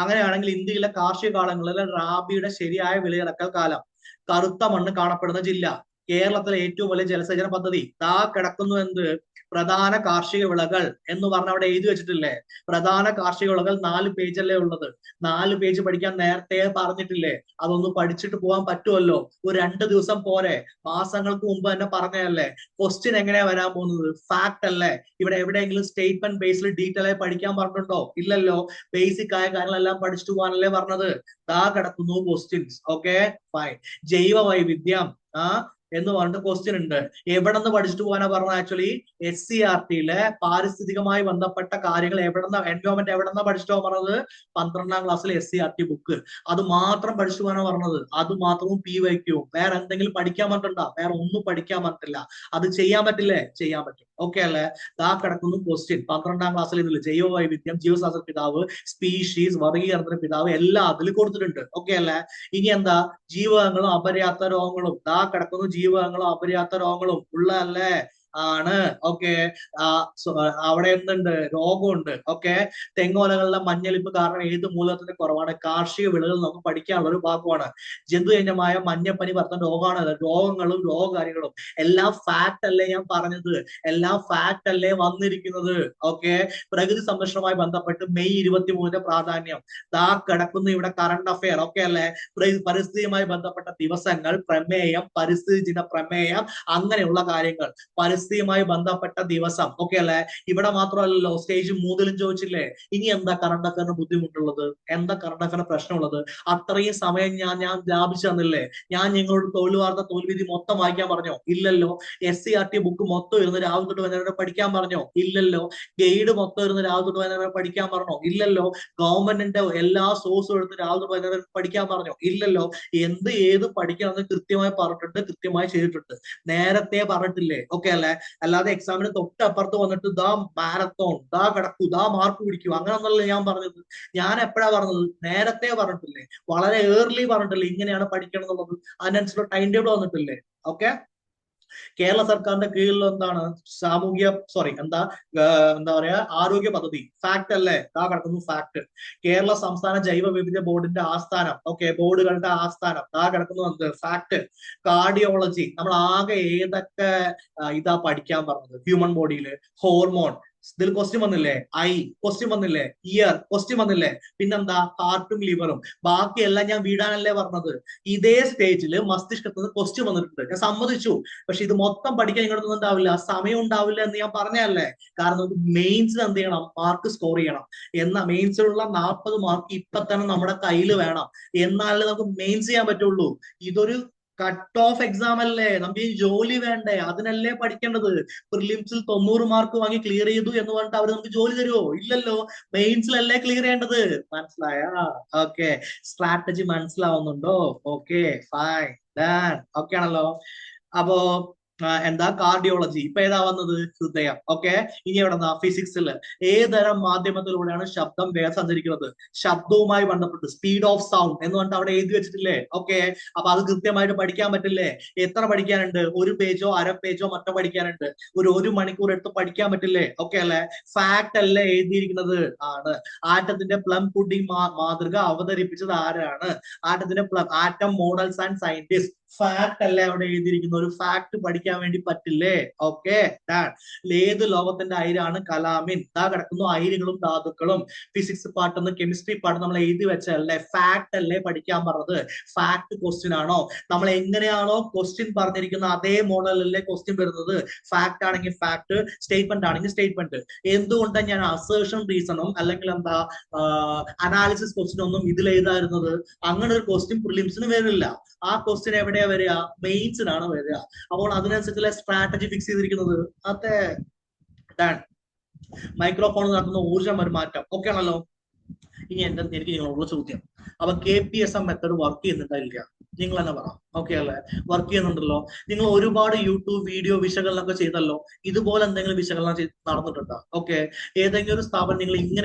അങ്ങനെയാണെങ്കിൽ ഇന്ത്യയിലെ കാർഷിക കാലങ്ങളിലെ റാബിയുടെ ശരിയായ വിളയിറക്കൽ കാലം. കറുത്ത മണ്ണ് കാണപ്പെടുന്ന ജില്ല. കേരളത്തിലെ ഏറ്റവും വലിയ ജലസേചന പദ്ധതി. ദാ കിടക്കുന്നു എന്ത്? പ്രധാന കാർഷിക വിളകൾ എന്ന് പറഞ്ഞ അവിടെ എഴുതി വെച്ചിട്ടില്ലേ? പ്രധാന കാർഷിക വിളകൾ 4 പേജല്ലേ ഉള്ളത്. 4 പേജ് പഠിക്കാൻ നേരത്തെ പറഞ്ഞിട്ടില്ലേ? അതൊന്ന് പഠിച്ചിട്ട് പോകാൻ പറ്റുമല്ലോ. ഒരു 2 ദിവസം പോരെ? മാസങ്ങൾക്ക് മുമ്പ് തന്നെ പറഞ്ഞതല്ലേ? ക്വസ്റ്റ്യൻ എങ്ങനെയാ വരാൻ പോകുന്നത്? ഫാക്ട് അല്ലേ? ഇവിടെ എവിടെയെങ്കിലും സ്റ്റേറ്റ്മെന്റ് ബേസിൽ ഡീറ്റെയിൽ ആയി പഠിക്കാൻ പറഞ്ഞിട്ടുണ്ടോ? ഇല്ലല്ലോ. ബേസിക് ആയ കാര്യങ്ങളെല്ലാം പഠിച്ചിട്ട് പോകാനല്ലേ പറഞ്ഞത്? ദാ കിടക്കുന്നു ക്വസ്റ്റ്യൻസ്. Okay, fine. ജൈവ വൈവിധ്യം എന്ന് പറഞ്ഞിട്ട് ക്വസ്റ്റ്യൻ ഉണ്ട്. എവിടെ നിന്ന് പഠിച്ചിട്ട് പോകാനാ പറഞ്ഞത്? ആക്ച്വലി SCERT-യിലെ പാരിസ്ഥിതികമായി ബന്ധപ്പെട്ട കാര്യങ്ങൾ എവിടെന്ന എൻവയോൺമെന്റ് എവിടെന്നാ പഠിച്ചിട്ട് പോകാൻ പറഞ്ഞത്? 12ാം ക്ലാസ്സിലെ SCERT ബുക്ക്. അത് മാത്രം പഠിച്ചു പോകാനാ പറഞ്ഞത്. അത് മാത്രവും PYQ. വേറെ എന്തെങ്കിലും പഠിക്കാൻ പറ്റണ്ട? വേറെ ഒന്നും പഠിക്കാൻ പറ്റില്ല. അത് ചെയ്യാൻ പറ്റില്ലേ? ചെയ്യാൻ പറ്റും. ഓക്കെ അല്ലെ? ദാ കിടക്കുന്നു ക്വസ്റ്റ്യൻ 12ാം ക്ലാസ്സിൽ ഇതിൽ ജൈവവൈവിധ്യം, ജീവശാസ്ത്ര പിതാവ്, സ്പീഷീസ്, വർഗീകരണത്തിന്റെ പിതാവ് എല്ലാം അതിൽ കൊടുത്തിട്ടുണ്ട്. ഓക്കെ അല്ലെ? ഇനി എന്താ? ജീവകങ്ങളും അപര്യാപ്ത രോഗങ്ങളും. ദാ കിടക്കുന്നു ജീവകങ്ങളും അപര്യാപ്ത രോഗങ്ങളും ഉള്ളതല്ലേ? ആണ്. ഓക്കെ. അവിടെ എന്തുണ്ട്? രോഗമുണ്ട്. ഓക്കെ. തെങ്ങോലകളിലെ മഞ്ഞളിപ്പ് കാരണം ഏത് മൂലകത്തിന്റെ കുറവാണ്? കാർഷിക വിളകൾ നമുക്ക് പഠിക്കാനുള്ള ഒരു ഭാഗമാണ്. ജന്തുജന്യമായ മഞ്ഞപ്പനി വർദ്ധന രോഗമാണ്. രോഗങ്ങളും രോഗകാരികളും എല്ലാം ഫാക്ട് അല്ലേ ഞാൻ പറഞ്ഞത്? എല്ലാം ഫാക്ട് അല്ലേ വന്നിരിക്കുന്നത്? ഓക്കെ. പ്രകൃതി സംരക്ഷണവുമായി ബന്ധപ്പെട്ട് മെയ് 23 പ്രാധാന്യം. ദാ കിടക്കുന്നു ഇവിടെ കറണ്ട് അഫെയർ. ഓക്കെ അല്ലെ? പരിസ്ഥിതിയുമായി ബന്ധപ്പെട്ട ദിവസങ്ങൾ, പ്രമേയം, പരിസ്ഥിതി ദിന പ്രമേയം, അങ്ങനെയുള്ള കാര്യങ്ങൾ. പരിസ്ഥിതിയുമായി ബന്ധപ്പെട്ട ദിവസം. ഓക്കെ അല്ലെ? ഇവിടെ മാത്രമല്ലല്ലോ, സ്റ്റേജ് 3 ചോദിച്ചില്ലേ? ഇനി എന്താ കറണ്ട് അഫയറിന് ബുദ്ധിമുട്ടുള്ളത്? എന്താ കറണ്ട് അഫയറിന് പ്രശ്നമുള്ളത്? അത്രയും സമയം ഞാൻ ലാഭിച്ചു തന്നില്ലേ? ഞാൻ നിങ്ങളോട് തൊഴിൽ വാർത്ത, തോൽവിധി മൊത്തം വായിക്കാൻ പറഞ്ഞോ? ഇല്ലല്ലോ. SCERT ബുക്ക് മൊത്തം ഇരുന്ന് രാവിലെ തൊട്ട് വൈകുന്നേരം പഠിക്കാൻ പറഞ്ഞോ? ഇല്ലല്ലോ. ഗൈഡ് മൊത്തം ഇരുന്ന് രാവിലെ തൊട്ട് വൈകുന്നേരം പഠിക്കാൻ പറഞ്ഞോ? ഇല്ലല്ലോ. ഗവൺമെന്റിന്റെ എല്ലാ സോഴ്സും എടുത്ത് രാവിലെ തൊട്ട് വൈകുന്നേരം പഠിക്കാൻ പറഞ്ഞോ? ഇല്ലല്ലോ. ഏത് പഠിക്കണമെന്ന് കൃത്യമായി പറഞ്ഞിട്ടുണ്ട്, കൃത്യമായി ചെയ്തിട്ടുണ്ട്. നേരത്തെ പറഞ്ഞിട്ടില്ലേ? ഓക്കെ അല്ലെ? അല്ലാതെ എക്സാമിന് തൊട്ടപ്പുറത്ത് വന്നിട്ട് ദാ മാരത്തോൺ, ദാ കിടക്കൂ, ദാ മാർക്ക് പിടിക്കൂ, അങ്ങനെയൊന്നല്ലേ ഞാൻ പറഞ്ഞത്. ഞാൻ എപ്പോഴാ പറഞ്ഞത്? നേരത്തെ പറഞ്ഞിട്ടില്ലേ? വളരെ ഏർലി പറഞ്ഞിട്ടില്ലേ ഇങ്ങനെയാണ് പഠിക്കണം എന്നുള്ളത്? അതിനനുസരിച്ചുള്ള ടൈം ടേബിൾ വന്നിട്ടില്ലേ? ഓക്കെ. കേരള സർക്കാരിന്റെ കീഴിൽ എന്താണ്? എന്താ പറയാ, ആരോഗ്യ പദ്ധതി. ഫാക്ട് അല്ലേ? ദാ കിടക്കുന്നു ഫാക്ട്. കേരള സംസ്ഥാന ജൈവ വൈവിധ്യ ബോർഡിന്റെ ആസ്ഥാനം. ഓക്കെ. ബോർഡുകളുടെ ആസ്ഥാനം. ദാ കിടക്കുന്നു എന്ത്? ഫാക്ട്. കാർഡിയോളജി. നമ്മൾ ആകെ ഏതൊക്കെ ഇതാ പഠിക്കാൻ പറഞ്ഞത് ഹ്യൂമൻ ബോഡിയിൽ? ഹോർമോൺ. ഇതിൽ ക്വസ്റ്റ്യൻ വന്നില്ലേ? ഐ ക്വസ്റ്റ്യൻ വന്നില്ലേ? ഇയർ ക്വസ്റ്റ്യൻ വന്നില്ലേ? പിന്നെന്താ? ഹാർട്ടും ലിവറും. ബാക്കിയെല്ലാം ഞാൻ വീടാനല്ലേ പറഞ്ഞത്. ഇതേ സ്റ്റേജിൽ മസ്തിഷ്കത്തിൽ നിന്ന് ക്വസ്റ്റ്യൻ വന്നിട്ടുണ്ട്, ഞാൻ സമ്മതിച്ചു. പക്ഷെ ഇത് മൊത്തം പഠിക്കാൻ നിങ്ങളൊന്നും ഉണ്ടാവില്ല, സമയം ഉണ്ടാവില്ല എന്ന് ഞാൻ പറഞ്ഞല്ലേ. കാരണം നമുക്ക് മെയിൻസിൽ എന്ത് ചെയ്യണം? മാർക്ക് സ്കോർ ചെയ്യണം. എന്നാൽ മെയിൻസിലുള്ള 40 മാർക്ക് ഇപ്പൊ തന്നെ നമ്മുടെ കയ്യിൽ വേണം. എന്നാലേ നമുക്ക് മെയിൻസ് ചെയ്യാൻ പറ്റുള്ളൂ. ഇതൊരു കട്ട് ഓഫ് എക്സാം അല്ലേ? നമുക്ക് ഈ ജോലി വേണ്ടേ? അതിനല്ലേ പഠിക്കേണ്ടത്. പ്രിലിംസിൽ 90 മാർക്ക് വാങ്ങി ക്ലിയർ ചെയ്തു എന്ന് പറഞ്ഞിട്ട് അവർ നമുക്ക് ജോലി തരുമോ? ഇല്ലല്ലോ. മെയിൻസിലല്ലേ ക്ലിയർ ചെയ്യേണ്ടത്. മനസ്സിലായ? ഓക്കെ. സ്ട്രാറ്റജി മനസ്സിലാവുന്നുണ്ടോ? Okay, fine, done. ഓക്കെ ആണല്ലോ. അപ്പോ എന്താ? കാർഡിയോളജി. ഇപ്പൊ ഏതാ വന്നത്? ഹൃദയം. ഓക്കെ. ഇനി എവിടെ? ഫിസിക്സിൽ ഏതരം മാധ്യമത്തിലൂടെയാണ് ശബ്ദം വേഗം സഞ്ചരിക്കുന്നത്? ശബ്ദവുമായി ബന്ധപ്പെട്ട് സ്പീഡ് ഓഫ് സൗണ്ട് എന്ന് പറഞ്ഞിട്ട് അവിടെ എഴുതി വെച്ചിട്ടില്ലേ? ഓക്കെ. അപ്പൊ അത് കൃത്യമായിട്ട് പഠിക്കാൻ പറ്റില്ലേ? എത്ര പഠിക്കാനുണ്ട്? 1 പേജോ അര പേജോ മറ്റോ പഠിക്കാനുണ്ട്. ഒരു മണിക്കൂർ എടുത്ത് പഠിക്കാൻ പറ്റില്ലേ? ഓക്കെ അല്ലെ? ഫാക്ട് അല്ലേ എഴുതിയിരിക്കുന്നത്? ആണ്. ആറ്റത്തിന്റെ പ്ലം പുഡിംഗ് മാതൃക അവതരിപ്പിച്ചത് ആരാണ്? ആറ്റത്തിന്റെ atom models and scientist. Fact അല്ലേ അവിടെ എഴുതിയിരിക്കുന്ന? ഒരു ഫാക്ട് പഠിക്കാൻ വേണ്ടി പറ്റില്ലേ? ഓക്കെ. ഏത് ലോകത്തിന്റെ അയിരാണ് കലാമിൻ? ദാ കിടക്കുന്നു അയിരുകളും ധാതുക്കളും. ഫിസിക്സ് പാട്ടെന്ന് കെമിസ്ട്രി പാട്ട് നമ്മൾ എഴുതി വെച്ചല്ലേ? ഫാക്ട് അല്ലേ പഠിക്കാൻ പറഞ്ഞത്? ഫാക്ട് ക്വസ്റ്റ്യൻ ആണോ? നമ്മൾ എങ്ങനെയാണോ ക്വസ്റ്റ്യൻ പറഞ്ഞിരിക്കുന്ന അതേ മോഡലല്ലേ ക്വസ്റ്റ്യൻ വരുന്നത്? ഫാക്ട് ആണെങ്കിൽ ഫാക്ട്, സ്റ്റേറ്റ്മെന്റ് ആണെങ്കിൽ സ്റ്റേറ്റ്മെന്റ്. എന്തുകൊണ്ടാണ് ഞാൻ അസേർഷൻ റീസണും അല്ലെങ്കിൽ എന്താ അനാലിസിസ് ക്വസ്റ്റ്യൻ ഒന്നും ഇതിൽ എഴുതാറുന്നത്? അങ്ങനെ ഒരു ക്വസ്റ്റ്യൻ പ്രിലിംസിന് വരില്ല. ആ ക്വസ്റ്റ്യൻ എവിടെയാ വരിക? മെയിൻസിനാണ് വരിക. അപ്പോൾ അതിനനുസരിച്ചുള്ള സ്ട്രാറ്റജി ഫിക്സ് ചെയ്തിരിക്കുന്നത്. അതെ. മൈക്രോഫോൺ നടത്തുന്ന ഊർജ്ജ പെരുമാറ്റം. ഓക്കെ ആണല്ലോ. ഇനി എനിക്ക് നിങ്ങളോടുള്ള ചോദ്യം, അപ്പൊ KPSM മെത്തേഡ് വർക്ക് ചെയ്യുന്നുണ്ടായില്ല? നിങ്ങൾ തന്നെ പറ. ഓക്കെ അല്ലെ? വർക്ക് ചെയ്യുന്നുണ്ടല്ലോ. നിങ്ങൾ ഒരുപാട് യൂട്യൂബ് വീഡിയോ വിശകലനമൊക്കെ ചെയ്തല്ലോ. ഇതുപോലെ എന്തെങ്കിലും വിശകലനം നടന്നിട്ടുണ്ടോ? ഓക്കെ. ഏതെങ്കിലും ഒരു സ്ഥാപനം നിങ്ങൾ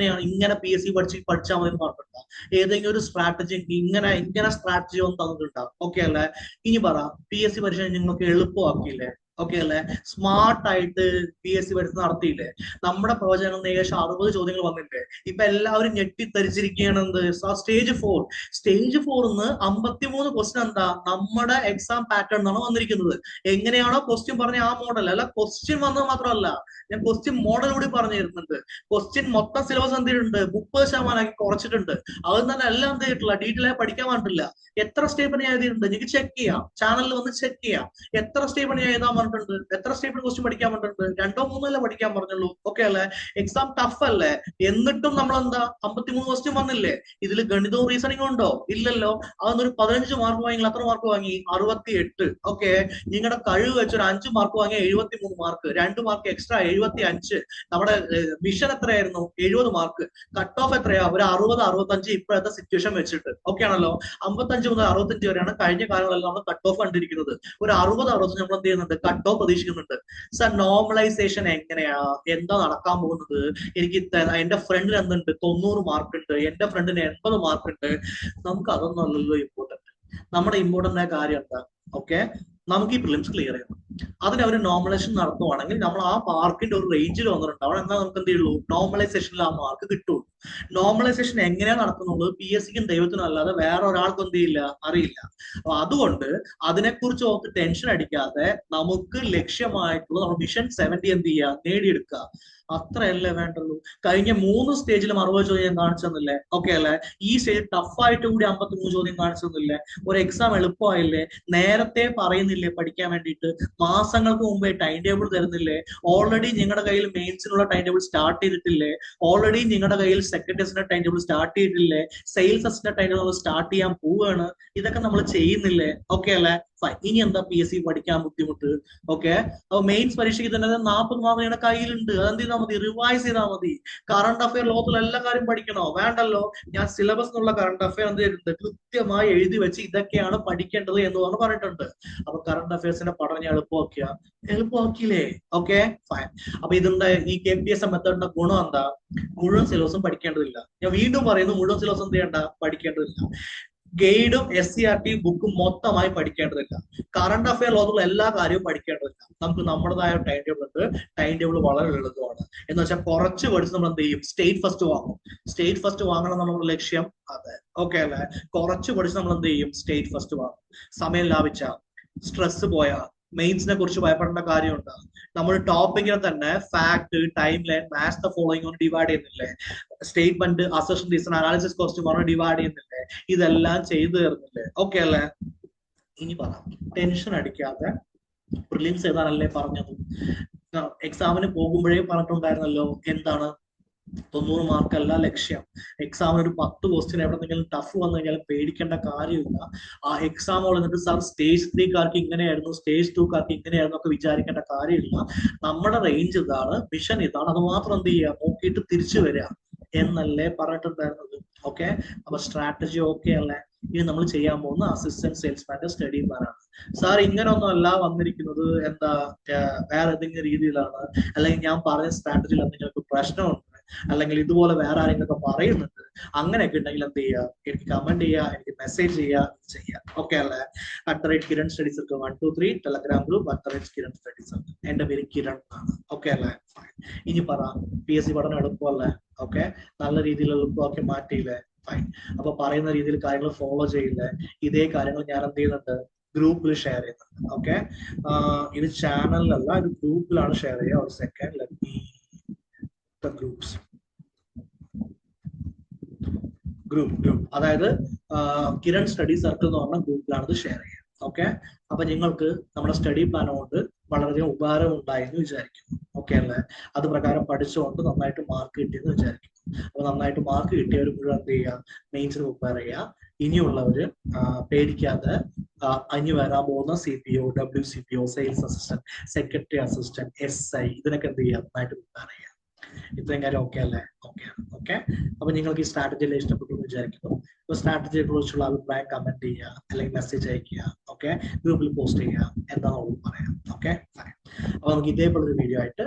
ഇങ്ങനെ PSC പഠിച്ചാൽ മതി പറഞ്ഞിട്ടുണ്ടോ? ഏതെങ്കിലും ഒരു സ്ട്രാറ്റജി ഇങ്ങനെ സ്ട്രാറ്റജി ഒന്നും തന്നിട്ടുണ്ടോ? ഓക്കെ അല്ലെ? ഇനി പറ, PSC പരീക്ഷ നിങ്ങൾക്ക് എളുപ്പമാക്കിയില്ലേ? ഓക്കെ അല്ലെ? സ്മാർട്ട് ആയിട്ട് PSC പരീക്ഷ നടത്തിയില്ലേ? നമ്മുടെ പ്രവചനങ്ങളിൽ ഏകദേശം 60 ചോദ്യങ്ങൾ വന്നില്ലേ? ഇപ്പൊ എല്ലാവരും ഞെട്ടിത്തരിച്ചിരിക്കുകയാണ്. എന്ത്? സ്റ്റേജ് 4. സ്റ്റേജ് 4ന്ന് 53 ക്വസ്റ്റ്യൻ എന്താ? നമ്മുടെ എക്സാം പാറ്റേൺ എന്നാണ് വന്നിരിക്കുന്നത്. എങ്ങനെയാണോ ക്വസ്റ്റ്യൻ പറഞ്ഞ ആ മോഡൽ അല്ല. ക്വസ്റ്റ്യൻ വന്നത് മാത്രമല്ല, ഞാൻ ക്വസ്റ്റ്യൻ മോഡൽ കൂടി പറഞ്ഞു തരുന്നുണ്ട്. ക്വസ്റ്റ്യൻ മൊത്തം സിലബസ് എന്ത് ചെയ്തിട്ടുണ്ട്? 30% കുറച്ചിട്ടുണ്ട്. അത് തന്നെ എല്ലാം എന്ത് ചെയ്തിട്ടില്ല? ഡീറ്റെയിൽ ആയി പഠിക്കാൻ പാടില്ല. എത്ര സ്റ്റേപ്പിന് ഞാൻ എഴുതിയിട്ടുണ്ട്? നിങ്ങൾക്ക് ചെക്ക് ചെയ്യാം, ചാനലിൽ വന്ന് ചെക്ക് ചെയ്യാം. എത്ര സ്റ്റേപ്പിന് ഞാൻ എഴുതാൻ പറഞ്ഞിട്ടുണ്ട്? എത്ര സ്റ്റേപ്പിന് ക്വസ്റ്റ്യൻ പഠിക്കാൻ പറഞ്ഞിട്ടുണ്ട്? 2-3 അല്ലേ പഠിക്കാൻ പറഞ്ഞുള്ളൂ. ഓക്കെ അല്ലെ? എക്സാം ടഫ് അല്ലേ? എന്നിട്ടും നമ്മൾ എന്താ 53 ക്വസ്റ്റ്യൻ വന്നില്ലേ? ഇതിൽ ഗണിതവും റീസണിങ്ങും ഉണ്ടോ? ഇല്ലല്ലോ. അതൊന്നൊരു 15 മാർക്ക് വാങ്ങി. എത്ര മാർക്ക് വാങ്ങി? 68. ഓക്കെ. നിങ്ങളുടെ കഴിവ് വെച്ച് ഒരു 5 മാർക്ക് വാങ്ങിയ 73 മാർക്ക്, 2 മാർക്ക് എക്സ്ട്രാ 75. നമ്മുടെ മിഷൻ എത്രയായിരുന്നു? 70 മാർക്ക്. കട്ട് ഓഫ് എത്രയാ? ഒരു 60-65 ഇപ്പോഴത്തെ സിറ്റുവേഷൻ വെച്ചിട്ട്. ഓക്കെ ആണല്ലോ. 55 55 മുതൽ 65 വരെയാണ് കഴിഞ്ഞ കാലങ്ങളെല്ലാം നമ്മൾ കട്ട് ഓഫ് കണ്ടിരിക്കുന്നത്. ഒരു 60 നമ്മൾ എന്ത് ചെയ്യുന്നുണ്ട്, കട്ട് ഓഫ് പ്രതീക്ഷിക്കുന്നുണ്ട്. സർ നോർമലൈസേഷൻ എങ്ങനെയാ, എന്താ നടക്കാൻ പോകുന്നത്? എനിക്ക് എന്റെ ഫ്രണ്ടിന് എന്തുണ്ട്, 90 മാർക്ക് ഉണ്ട്, എന്റെ ഫ്രണ്ടിന് 80 മാർക്ക് ഉണ്ട്. നമുക്ക് അതൊന്നും അല്ലല്ലോ ഇമ്പോർട്ടന്റ്. നമ്മുടെ ഇമ്പോർട്ടന്റ് ആയ കാര്യം എന്താ? ഓക്കെ, നമുക്ക് ഈ പ്രിലിംസ് ക്ലിയർ ചെയ്യണം. അതിന് അവർ നോർമലൈസേഷൻ നടത്തുവാണെങ്കിൽ നമ്മൾ ആ മാർക്കിന്റെ ഒരു റേഞ്ചിൽ വന്നിട്ടുണ്ടാവണം. എന്നാൽ നമുക്ക് എന്ത് ചെയ്യുള്ളൂ, നോർമലൈസേഷനിൽ ആ മാർക്ക് കിട്ടുള്ളൂ. നോർമലൈസേഷൻ എങ്ങനെയാ നടക്കുന്നുള്ളത് PSCക്കും ദൈവത്തിനും അല്ലാതെ വേറെ ഒരാൾക്കും എന്ത് ചെയ്യില്ല, അറിയില്ല. അപ്പൊ അതുകൊണ്ട് അതിനെക്കുറിച്ച് ഓർത്ത് ടെൻഷൻ അടിക്കാതെ നമുക്ക് ലക്ഷ്യമായിട്ടുള്ള നമ്മൾ മിഷൻ 70 എന്ത് ചെയ്യുക, നേടിയെടുക്കുക. അത്രയല്ലേ വേണ്ടുള്ളൂ. കഴിഞ്ഞ 3 സ്റ്റേജിലും 60 ചോദ്യം കാണിച്ചു തന്നില്ലേ? ഓക്കെ അല്ലെ? ഈ സ്റ്റേജ് ടഫായിട്ട് കൂടി 53 ചോദ്യം കാണിച്ചു തന്നില്ലേ? ഒരു എക്സാം എളുപ്പമായില്ലേ? നേരത്തെ പറയുന്നില്ലേ പഠിക്കാൻ വേണ്ടിയിട്ട്? മാസങ്ങൾക്ക് മുമ്പേ ടൈം ടേബിൾ തരുന്നില്ലേ? ഓൾറെഡി നിങ്ങളുടെ കയ്യിൽ മെയിൻസിനുള്ള ടൈം ടേബിൾ സ്റ്റാർട്ട് ചെയ്തിട്ടില്ലേ? ഓൾറെഡി നിങ്ങളുടെ കയ്യിൽ സെക്രട്ടേഴ്സിന്റെ ടൈം ടേബിൾ സ്റ്റാർട്ട് ചെയ്തിട്ടില്ലേ? Sales assistant time table start ചെയ്യാൻ പോവുകയാണ്. ഇതൊക്കെ നമ്മൾ ചെയ്യുന്നില്ലേ? ഓക്കെ അല്ലെ? ഇനി എന്താ PSC പഠിക്കാൻ ബുദ്ധിമുട്ട്? ഓക്കെ, അപ്പൊ മെയിൻസ് പരീക്ഷയ്ക്ക് തന്നെ 40 മാർക്ക് നിങ്ങളുടെ കയ്യിലുണ്ട്. അതെന്ത് ചെയ്താൽ മതി, റിവൈസ് ചെയ്താൽ മതി. കറണ്ട് അഫയർ ലോകത്തിലെ എല്ലാ കാര്യം പഠിക്കണോ? വേണ്ടല്ലോ. ഞാൻ സിലബസ് എന്നുള്ള കറണ്ട് അഫയർ എന്ത് ചെയ്തിട്ടുണ്ട്, കൃത്യമായി എഴുതി വെച്ച് ഇതൊക്കെയാണ് പഠിക്കേണ്ടത് എന്ന് പറഞ്ഞിട്ടുണ്ട്. അപ്പൊ കറണ്ട് അഫയേഴ്സിന്റെ പഠനം എളുപ്പമാക്കിയില്ലേ? Okay fine. അപ്പൊ ഇതിന്റെ ഈ KPSM മെത്തേഡിന്റെ ഗുണം എന്താ? മുഴുവൻ സിലബസും പഠിക്കേണ്ടതില്ല. ഞാൻ വീണ്ടും പറയുന്നു, മുഴുവൻ സിലബസ് എന്ത് ചെയ്യണ്ട, പഠിക്കേണ്ടതില്ല. ഗൈഡും SCRT ബുക്കും മൊത്തമായി പഠിക്കേണ്ടതില്ല. കറണ്ട് അഫയർ ലോകത്തുള്ള എല്ലാ കാര്യവും പഠിക്കേണ്ടതില്ല. നമുക്ക് നമ്മുടേതായ ടൈം ടേബിൾ ഉണ്ട്. ടൈം ടേബിൾ വളരെ ലളിതമാണ്. എന്ന് വെച്ചാൽ കുറച്ച് പഠിച്ച് നമ്മൾ എന്ത് ചെയ്യും, സ്റ്റേറ്റ് ഫസ്റ്റ് വാങ്ങും. സ്റ്റേറ്റ് ഫസ്റ്റ് വാങ്ങണം നമ്മുടെ ലക്ഷ്യം. അതെ, ഓക്കെ അല്ലെ? കുറച്ച് പഠിച്ച് നമ്മൾ എന്ത് ചെയ്യും, സ്റ്റേറ്റ് ഫസ്റ്റ് വാങ്ങും. സമയം ലാഭിച്ച, സ്ട്രെസ് പോയ, മെയിൻസിനെ കുറിച്ച് ഭയപ്പെടേണ്ട കാര്യമുണ്ട്. നമ്മൾ ടോപ്പിക്കിനെ തന്നെ fact, time line, match the following കൊണ്ട് ഡിവൈഡ് ചെയ്യുന്നില്ലേ? Statement, assertion, reason, analysis, question പറഞ്ഞ് ഡിവൈഡ് ചെയ്യുന്നില്ലേ? ഇതെല്ലാം ചെയ്തു തരുന്നില്ലേ? ഓക്കെ അല്ലേ? ഇനി പറ, ടെൻഷൻ അടിക്കാതെ പ്രിലിംസ് എഴുതാനല്ലേ പറഞ്ഞത്? എക്സാമിന് പോകുമ്പോഴേ പറഞ്ഞിട്ടുണ്ടായിരുന്നല്ലോ, എന്താണ്, 90 മാർക്കല്ല ലക്ഷ്യം. എക്സാമിന് ഒരു 10 ക്വസ്റ്റ്യൻ എവിടെന്നെങ്കിലും ടഫ് വന്നു കഴിഞ്ഞാൽ പേടിക്കേണ്ട കാര്യമില്ല. ആ എക്സാം എന്നിട്ട് സാർ സ്റ്റേജ് 3കാർക്ക് ഇങ്ങനെയായിരുന്നു, സ്റ്റേജ് 2കാർക്ക് ഇങ്ങനെയായിരുന്നു ഒക്കെ വിചാരിക്കേണ്ട കാര്യമില്ല. നമ്മുടെ റേഞ്ച് ഇതാണ്, മിഷൻ ഇതാണ്, അത് മാത്രം എന്ത് ചെയ്യുക, നോക്കിയിട്ട് തിരിച്ചു വരിക എന്നല്ലേ പറഞ്ഞിട്ടുണ്ടായിരുന്നത്. ഓക്കെ, അപ്പൊ സ്ട്രാറ്റജി ഓക്കെ അല്ലേ? ഇനി നമ്മൾ ചെയ്യാൻ പോകുന്ന അസിസ്റ്റന്റ് സെയിൽസ്മാന്റെ സ്റ്റഡി പ്ലാനാണ്. സാർ ഇങ്ങനൊന്നും അല്ല വന്നിരിക്കുന്നത്, എന്താ വേറെ ഏതെങ്കിലും രീതിയിലാണ്, അല്ലെങ്കിൽ ഞാൻ പറഞ്ഞ സ്ട്രാറ്റജിയിൽ നിങ്ങൾക്ക് പ്രശ്നമുണ്ട്, അല്ലെങ്കിൽ ഇതുപോലെ വേറെ ആരെങ്കിലും പറയുന്നുണ്ട്, അങ്ങനെയൊക്കെ ഉണ്ടെങ്കിൽ എന്ത് ചെയ്യുക, എനിക്ക് കമന്റ് ചെയ്യുക, എനിക്ക് മെസ്സേജ് ചെയ്യുക. ഓക്കെ അല്ലേ? @Kiran Study Circle 123 Telegram group @Kiran Study Circle. എന്റെ പേര് കിരൺ ആണ്. ഓക്കെ അല്ലേ? ഇനി പറ, PSC പഠനം എളുപ്പമല്ലേ? ഓക്കെ, നല്ല രീതിയിൽ എളുപ്പമാക്കി മാറ്റിയില്ലേ? ഫൈൻ. അപ്പൊ പറയുന്ന രീതിയിൽ കാര്യങ്ങൾ ഫോളോ ചെയ്യില്ലേ? ഇതേ കാര്യങ്ങൾ ഞാൻ എന്ത് ചെയ്യുന്നുണ്ട്, ഗ്രൂപ്പിൽ ഷെയർ ചെയ്യുന്നുണ്ട്. ഓക്കെ, ഇത് ചാനലിലല്ല, ഇത് ഗ്രൂപ്പിലാണ് ഷെയർ ചെയ്യുക. ഒരു second, let me groups. Group അതായത് കിരൺ സ്റ്റഡി സർക്കിൾ എന്ന് പറഞ്ഞ ഗ്രൂപ്പിലാണ് ഇത് ഷെയർ ചെയ്യുക. ഓക്കെ, അപ്പൊ നിങ്ങൾക്ക് നമ്മുടെ സ്റ്റഡി പ്ലാൻ കൊണ്ട് വളരെയധികം ഉപകാരം ഉണ്ടായി എന്ന് വിചാരിക്കുന്നു. ഓക്കെ അല്ലേ? അത് പ്രകാരം പഠിച്ചുകൊണ്ട് നന്നായിട്ട് മാർക്ക് കിട്ടിയെന്ന് വിചാരിക്കുന്നു. അപ്പൊ നന്നായിട്ട് മാർക്ക് കിട്ടിയവർ മുഴുവൻ എന്ത് ചെയ്യുക, മെയിൻസിന് പ്രിപ്പയർ ചെയ്യുക. ഇനിയുള്ളവര് പേടിക്കാതെ ഇനി വരാൻ പോകുന്ന CPO, WCPO, sales assistant, secretary assistant, SI, ഇതിനൊക്കെ എന്ത് ചെയ്യുക, നന്നായിട്ട് പ്രിപ്പയർ ചെയ്യുക. ഇത്രയും കാര്യം ഓക്കെ അല്ലേ? ഓക്കെ. അപ്പൊ നിങ്ങൾക്ക് ഈ സ്ട്രാറ്റജിയെല്ലാം ഇഷ്ടപ്പെട്ടു എന്ന് വിചാരിക്കുന്നു. അപ്പൊ സ്ട്രാറ്റജിയെ കുറിച്ചുള്ള അഭിപ്രായം കമന്റ് ചെയ്യുക, അല്ലെങ്കിൽ മെസ്സേജ് അയക്കുക. ഓക്കെ, ഗ്രൂപ്പിൽ പോസ്റ്റ് ചെയ്യുക, എന്താണെന്ന് പറയാം. ഓക്കെ, അപ്പൊ നമുക്ക് ഇതേപോലെ ഒരു വീഡിയോ ആയിട്ട്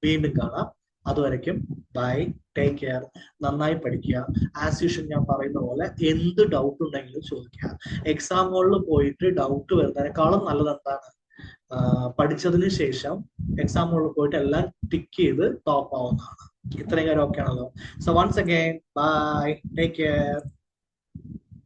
വീണ്ടും കാണാം. അതുവരയ്ക്കും ബൈ, ടേക്ക് കെയർ, നന്നായി പഠിക്കുക. ആസ് യൂഷ്വൽ ഞാൻ പറയുന്ന പോലെ എന്ത് ഡൗട്ട് ഉണ്ടെങ്കിലും ചോദിക്കുക. എക്സാമുകളിൽ പോയിട്ട് ഡൗട്ട് വരുന്നതിനേക്കാളും നല്ലത് എന്താണ്, പഠിച്ചതിന് ശേഷം എക്സാമുകളിൽ പോയിട്ട് എല്ലാം ടിക്ക് ചെയ്ത് ടോപ്പ് ആവുന്നതാണ്. ഇത്രയും കാര്യം ഓക്കെ ആണല്ലോ? So once again bye, take care.